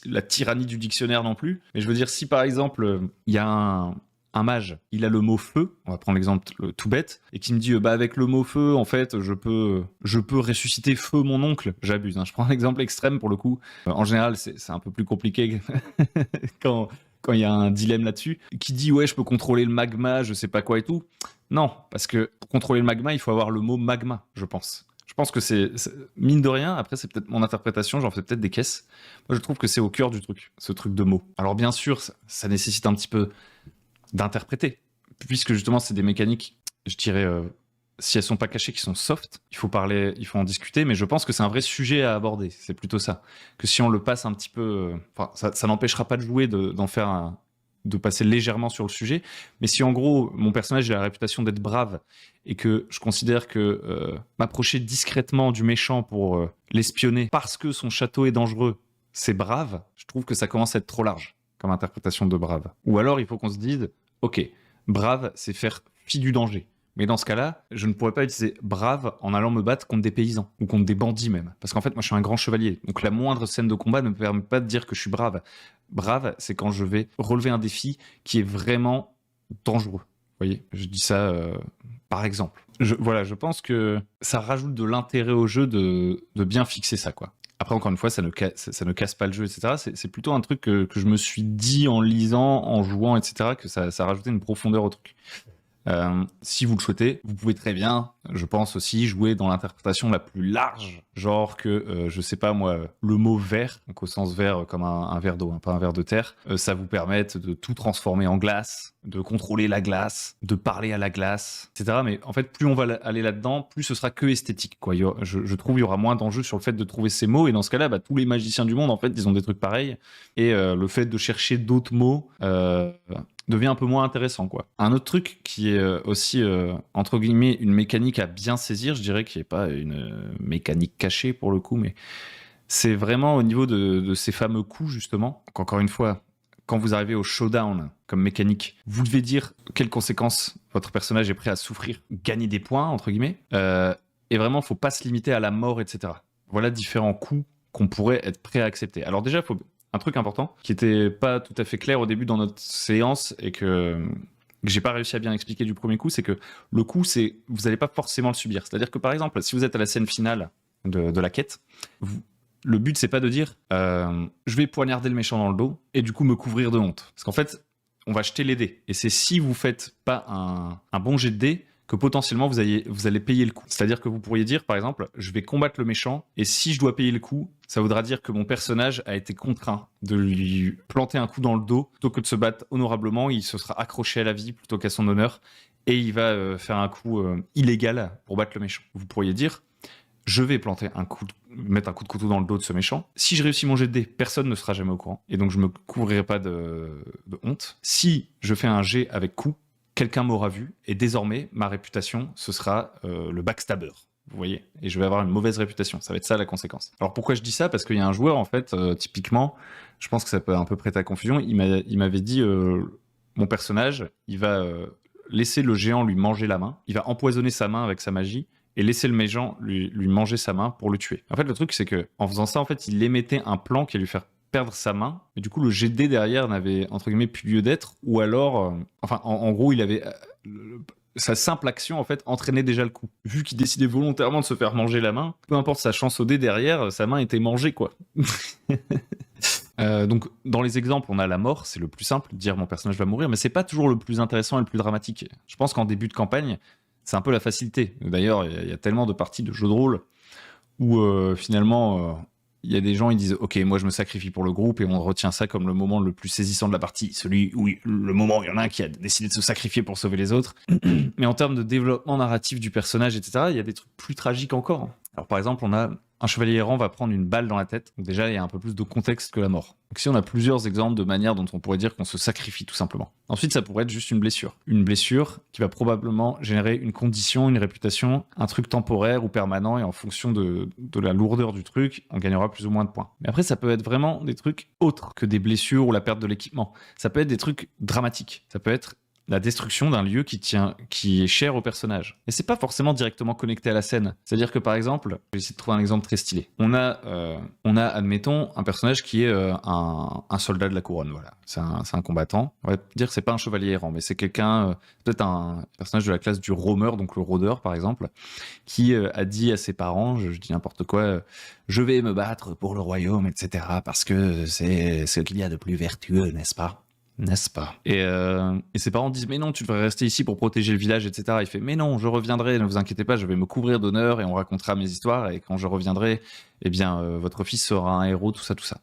A: la tyrannie du dictionnaire non plus. Mais je veux dire, si par exemple, il y a un mage, il a le mot feu, on va prendre l'exemple tout bête, et qui me dit, avec le mot feu, en fait, je peux ressusciter feu mon oncle. J'abuse, hein. Je prends un exemple extrême pour le coup. En général, c'est un peu plus compliqué quand il y a un dilemme là-dessus, qui dit ouais, je peux contrôler le magma, je sais pas quoi et tout. Non, parce que pour contrôler le magma, il faut avoir le mot magma, je pense. Je pense que c'est mine de rien, après c'est peut-être mon interprétation, j'en fais peut-être des caisses. Moi je trouve que c'est au cœur du truc, ce truc de mots. Alors bien sûr, ça nécessite un petit peu d'interpréter, puisque justement c'est des mécaniques, je dirais, si elles sont pas cachées, qui sont soft, il faut en discuter, mais je pense que c'est un vrai sujet à aborder, c'est plutôt ça. Que si on le passe un petit peu, ça n'empêchera pas de jouer, de passer légèrement sur le sujet, mais si en gros, mon personnage a la réputation d'être brave, et que je considère que m'approcher discrètement du méchant pour l'espionner, parce que son château est dangereux, c'est brave, je trouve que ça commence à être trop large, comme interprétation de brave. Ou alors, il faut qu'on se dise, ok, brave, c'est faire fi du danger. Mais dans ce cas-là, je ne pourrais pas utiliser brave en allant me battre contre des paysans ou contre des bandits même. Parce qu'en fait, moi, je suis un grand chevalier. Donc la moindre scène de combat ne me permet pas de dire que je suis brave. Brave, c'est quand je vais relever un défi qui est vraiment dangereux. Vous voyez, je dis ça par exemple. Je pense que ça rajoute de l'intérêt au jeu de bien fixer ça, quoi. Après, encore une fois, ça ne casse pas le jeu, etc. C'est plutôt un truc que je me suis dit en lisant, en jouant, etc., que ça rajoutait une profondeur au truc. Si vous le souhaitez, vous pouvez très bien, je pense aussi, jouer dans l'interprétation la plus large, genre que, je sais pas moi, le mot verre, donc au sens verre comme un verre d'eau, hein, pas un verre de terre, ça vous permette de tout transformer en glace, de contrôler la glace, de parler à la glace, etc. Mais en fait, plus on va aller là-dedans, plus ce sera que esthétique, quoi. Je trouve il y aura moins d'enjeux sur le fait de trouver ces mots, et dans ce cas-là, bah, tous les magiciens du monde, en fait, ils ont des trucs pareils, et le fait de chercher d'autres mots, devient un peu moins intéressant, quoi. Un autre truc qui est aussi, entre guillemets, une mécanique à bien saisir, je dirais, qui n'est pas une mécanique cachée pour le coup, mais c'est vraiment au niveau de ces fameux coups, justement. Donc, encore une fois, quand vous arrivez au showdown comme mécanique, vous devez dire quelles conséquences votre personnage est prêt à souffrir, gagner des points, entre guillemets. Et vraiment, faut pas se limiter à la mort, etc. Voilà différents coups qu'on pourrait être prêt à accepter. Alors déjà, un truc important qui était pas tout à fait clair au début dans notre séance et que j'ai pas réussi à bien expliquer du premier coup, c'est que le coup, vous n'allez pas forcément le subir. C'est-à-dire que par exemple, si vous êtes à la scène finale de la quête, le but c'est pas de dire je vais poignarder le méchant dans le dos et du coup me couvrir de honte. Parce qu'en fait, on va jeter les dés. Et c'est si vous faites pas un bon jet de dés que potentiellement vous allez payer le coup. C'est-à-dire que vous pourriez dire, par exemple, je vais combattre le méchant, et si je dois payer le coup, ça voudra dire que mon personnage a été contraint de lui planter un coup dans le dos, plutôt que de se battre honorablement, il se sera accroché à la vie plutôt qu'à son honneur, et il va faire un coup illégal pour battre le méchant. Vous pourriez dire, je vais mettre un coup de couteau dans le dos de ce méchant. Si je réussis mon jet de dés, personne ne sera jamais au courant, et donc je me couvrirai pas de honte. Si je fais un jet avec coup, quelqu'un m'aura vu, et désormais, ma réputation, ce sera le backstabber, vous voyez, et je vais avoir une mauvaise réputation, ça va être ça la conséquence. Alors pourquoi je dis ça? Parce qu'il y a un joueur, en fait, typiquement, je pense que ça peut un peu prêter à confusion, il m'avait dit, mon personnage, il va laisser le géant lui manger la main, il va empoisonner sa main avec sa magie, et laisser le méchant lui manger sa main pour le tuer. En fait, le truc, c'est que en faisant ça, en fait, il émettait un plan qui allait lui faire perdre sa main, et du coup le jet de dés derrière n'avait entre guillemets plus lieu d'être, ou alors enfin en gros il avait sa simple action en fait entraînait déjà le coup. Vu qu'il décidait volontairement de se faire manger la main, peu importe sa chance au dé derrière, sa main était mangée, quoi. Donc dans les exemples on a la mort, c'est le plus simple, dire mon personnage va mourir, mais c'est pas toujours le plus intéressant et le plus dramatique. Je pense qu'en début de campagne c'est un peu la facilité. D'ailleurs il y a tellement de parties de jeux de rôle où finalement il y a des gens, ils disent « Ok, moi je me sacrifie pour le groupe » et on retient ça comme le moment le plus saisissant de la partie. Celui où le moment où il y en a un qui a décidé de se sacrifier pour sauver les autres. Mais en termes de développement narratif du personnage, etc., il y a des trucs plus tragiques encore. Alors par exemple, on a un chevalier errant va prendre une balle dans la tête. Donc déjà, il y a un peu plus de contexte que la mort. Donc ici, on a plusieurs exemples de manières dont on pourrait dire qu'on se sacrifie tout simplement. Ensuite, ça pourrait être juste une blessure. Une blessure qui va probablement générer une condition, une réputation, un truc temporaire ou permanent, et en fonction de la lourdeur du truc, on gagnera plus ou moins de points. Mais après, ça peut être vraiment des trucs autres que des blessures ou la perte de l'équipement. Ça peut être des trucs dramatiques. Ça peut être la destruction d'un lieu qui est cher au personnage. Et c'est pas forcément directement connecté à la scène. C'est-à-dire que par exemple, je vais essayer de trouver un exemple très stylé. On a, admettons, un personnage qui est un soldat de la couronne, voilà. C'est un combattant. On va dire que c'est pas un chevalier errant, mais c'est quelqu'un, peut-être un personnage de la classe du roamer, donc le rôdeur par exemple, qui a dit à ses parents, je dis n'importe quoi, je vais me battre pour le royaume, etc. parce que c'est ce qu'il y a de plus vertueux, n'est-ce pas? N'est-ce pas? Et ses parents disent mais non, tu devrais rester ici pour protéger le village, etc. Il fait mais non, je reviendrai, ne vous inquiétez pas, je vais me couvrir d'honneur et on racontera mes histoires, et quand je reviendrai, eh bien votre fils sera un héros, tout ça, tout ça.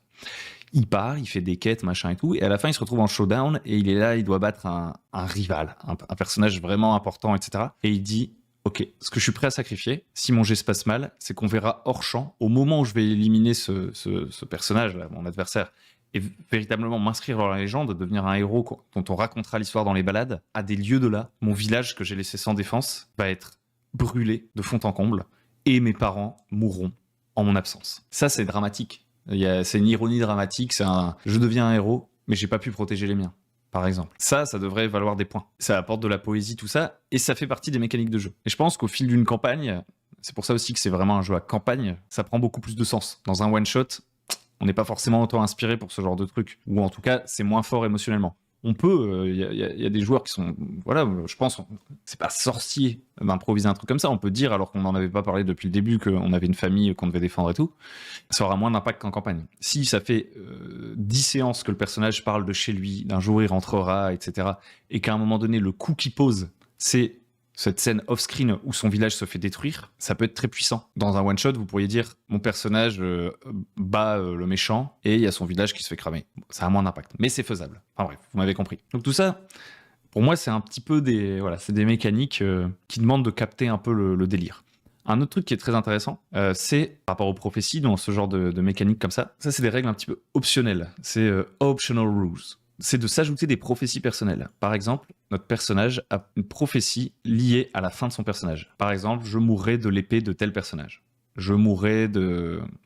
A: Il part, il fait des quêtes, machin et tout, et à la fin il se retrouve en showdown et il est là, il doit battre un rival, un personnage vraiment important, etc. Et il dit ok, ce que je suis prêt à sacrifier, si mon jet se passe mal, c'est qu'on verra hors champ, au moment où je vais éliminer ce personnage, là, mon adversaire, et véritablement m'inscrire dans la légende, devenir un héros dont on racontera l'histoire dans les balades, à des lieux de là, mon village que j'ai laissé sans défense va être brûlé de fond en comble, et mes parents mourront en mon absence. Ça, c'est dramatique. C'est une ironie dramatique, je deviens un héros, mais j'ai pas pu protéger les miens, par exemple. Ça devrait valoir des points. Ça apporte de la poésie, tout ça, et ça fait partie des mécaniques de jeu. Et je pense qu'au fil d'une campagne, c'est pour ça aussi que c'est vraiment un jeu à campagne, ça prend beaucoup plus de sens. Dans un one-shot, on n'est pas forcément autant inspiré pour ce genre de truc. Ou en tout cas, c'est moins fort émotionnellement. on peut, il y a des joueurs qui sont, voilà, je pense, c'est pas sorcier d'improviser un truc comme ça, on peut dire, alors qu'on n'en avait pas parlé depuis le début, qu'on avait une famille qu'on devait défendre et tout, ça aura moins d'impact qu'en campagne. Si ça fait 10 séances que le personnage parle de chez lui, d'un jour il rentrera, etc., et qu'à un moment donné, le coup qu'il pose, c'est cette scène off-screen où son village se fait détruire, ça peut être très puissant. Dans un one-shot, vous pourriez dire mon personnage bat le méchant et il y a son village qui se fait cramer. Ça a moins d'impact, mais c'est faisable. Enfin bref, vous m'avez compris. Donc tout ça, pour moi, c'est un petit peu c'est des mécaniques qui demandent de capter un peu le délire. Un autre truc qui est très intéressant, c'est par rapport aux prophéties, dans ce genre de mécanique comme ça, c'est des règles un petit peu optionnelles. C'est optional rules. C'est de s'ajouter des prophéties personnelles. Par exemple, notre personnage a une prophétie liée à la fin de son personnage. Par exemple, je mourrai de l'épée de tel personnage. Je mourrai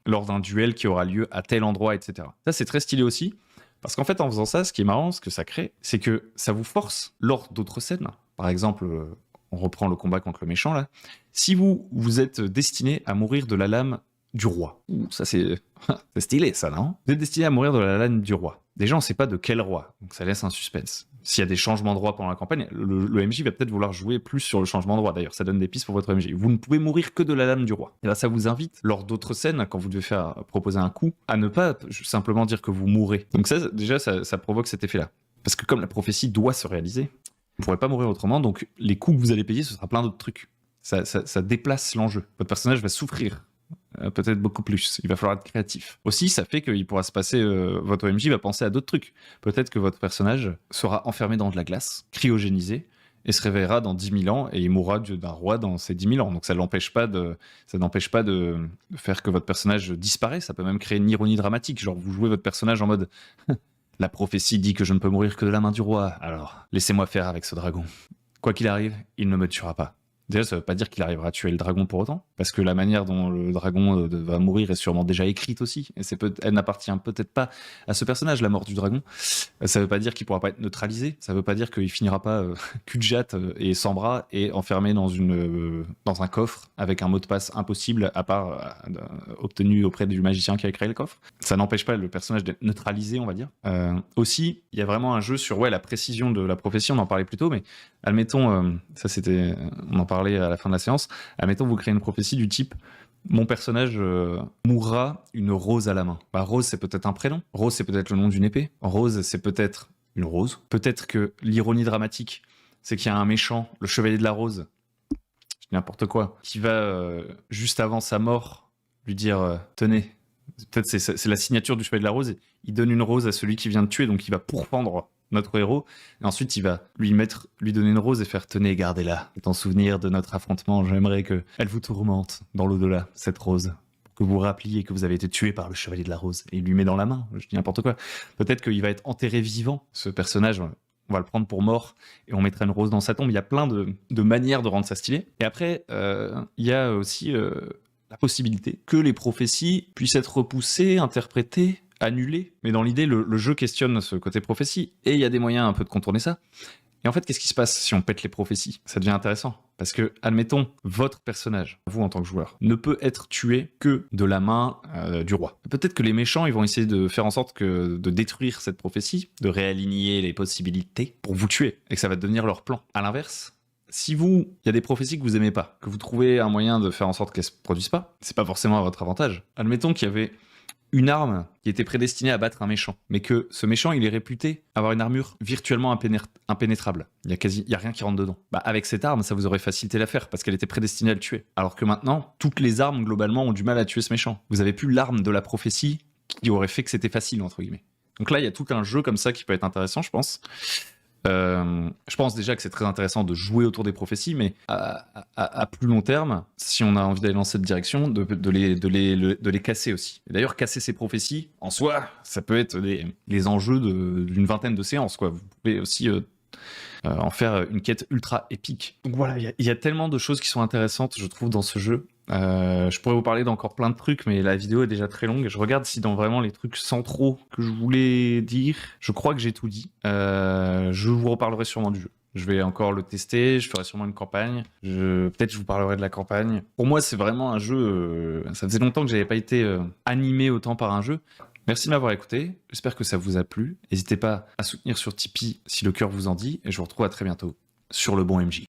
A: lors d'un duel qui aura lieu à tel endroit, etc. Ça, c'est très stylé aussi, parce qu'en fait, en faisant ça, ce qui est marrant, ce que ça crée, c'est que ça vous force, lors d'autres scènes, par exemple, on reprend le combat contre le méchant, là, si vous êtes destiné à mourir de la lame du roi. Ouh, ça c'est stylé ça, non? Vous êtes destiné à mourir de la lame du roi. Déjà, on ne sait pas de quel roi, donc ça laisse un suspense. S'il y a des changements de roi pendant la campagne, le MJ va peut-être vouloir jouer plus sur le changement de roi. D'ailleurs, ça donne des pistes pour votre MJ. Vous ne pouvez mourir que de la lame du roi. Et là, ça vous invite, lors d'autres scènes, quand vous devez proposer un coup, à ne pas simplement dire que vous mourrez. Donc ça, déjà, ça provoque cet effet-là. Parce que comme la prophétie doit se réaliser, vous ne pourrez pas mourir autrement, donc les coups que vous allez payer, ce sera plein d'autres trucs. Ça déplace l'enjeu. Votre personnage va souffrir. Peut-être beaucoup plus. Il va falloir être créatif. Aussi, ça fait qu'il pourra se passer... votre MJ va penser à d'autres trucs. Peut-être que votre personnage sera enfermé dans de la glace, cryogénisé, et se réveillera dans 10 000 ans, et il mourra d'un roi dans ces 10 000 ans. Donc ça n'empêche pas de faire que votre personnage disparaît. Ça peut même créer une ironie dramatique. Genre, vous jouez votre personnage en mode... La prophétie dit que je ne peux mourir que de la main du roi. Alors, laissez-moi faire avec ce dragon. Quoi qu'il arrive, il ne me tuera pas. Déjà, ça veut pas dire qu'il arrivera à tuer le dragon pour autant, parce que la manière dont le dragon va mourir est sûrement déjà écrite aussi, et elle n'appartient peut-être pas à ce personnage, la mort du dragon. Ça veut pas dire qu'il pourra pas être neutralisé, ça veut pas dire qu'il finira pas cul de jatte et sans bras et enfermé dans un coffre avec un mot de passe impossible à part obtenu auprès du magicien qui a créé le coffre. Ça n'empêche pas le personnage d'être neutralisé, on va dire. Aussi, il y a vraiment un jeu sur la précision de la prophétie, on en parlait plus tôt, mais admettons, on en parlait à la fin de la séance, admettons vous créez une prophétie du type mon personnage mourra une rose à la main. Bah, Rose c'est peut-être un prénom, Rose c'est peut-être le nom d'une épée, Rose c'est peut-être une rose, peut-être que l'ironie dramatique c'est qu'il y a un méchant, le chevalier de la rose, je dis n'importe quoi, qui va juste avant sa mort lui dire tenez, peut-être c'est la signature du chevalier de la rose, il donne une rose à celui qui vient de tuer, donc il va pourfendre notre héros, et ensuite il va lui donner une rose et faire tenez, gardez-la. En souvenir de notre affrontement, j'aimerais qu'elle vous tourmente dans l'au-delà, cette rose, pour que vous rappeliez que vous avez été tué par le chevalier de la rose. Et il lui met dans la main, je dis n'importe quoi. Peut-être qu'il va être enterré vivant, ce personnage, on va le prendre pour mort et on mettra une rose dans sa tombe. Il y a plein de manières de rendre ça stylé. Et après, il y a aussi la possibilité que les prophéties puissent être repoussées, interprétées, annulé, mais dans l'idée, le jeu questionne ce côté prophétie, et il y a des moyens un peu de contourner ça. Et en fait, qu'est-ce qui se passe si on pète les prophéties? Ça devient intéressant, parce que, admettons, votre personnage, vous en tant que joueur, ne peut être tué que de la main du roi. Peut-être que les méchants, ils vont essayer de faire en sorte de détruire cette prophétie, de réaligner les possibilités pour vous tuer, et que ça va devenir leur plan. À l'inverse, si il y a des prophéties que vous aimez pas, que vous trouvez un moyen de faire en sorte qu'elles se produisent pas, c'est pas forcément à votre avantage. Admettons qu'il y avait une arme qui était prédestinée à battre un méchant, mais que ce méchant, il est réputé avoir une armure virtuellement impénétrable. Il y a rien qui rentre dedans. Bah, avec cette arme, ça vous aurait facilité l'affaire, parce qu'elle était prédestinée à le tuer. Alors que maintenant, toutes les armes, globalement, ont du mal à tuer ce méchant. Vous avez plus l'arme de la prophétie qui aurait fait que c'était facile, entre guillemets. Donc là, il y a tout un jeu comme ça qui peut être intéressant, je pense. Je pense déjà que c'est très intéressant de jouer autour des prophéties, mais à plus long terme, si on a envie d'aller dans cette direction, de les casser aussi. Et d'ailleurs, casser ces prophéties, en soi, ça peut être les enjeux d'une vingtaine de séances, quoi. Vous pouvez aussi en faire une quête ultra épique. Donc voilà, il y a tellement de choses qui sont intéressantes, je trouve, dans ce jeu. Je pourrais vous parler d'encore plein de trucs, mais la vidéo est déjà très longue. Je regarde si dans vraiment les trucs centraux que je voulais dire, je crois que j'ai tout dit. Je vous reparlerai sûrement du jeu. Je vais encore le tester, je ferai sûrement une campagne. Peut-être je vous parlerai de la campagne. Pour moi, c'est vraiment un jeu... ça faisait longtemps que j'avais pas été animé autant par un jeu. Merci de m'avoir écouté, j'espère que ça vous a plu. N'hésitez pas à soutenir sur Tipeee si le cœur vous en dit, et je vous retrouve à très bientôt sur Le Bon MJ.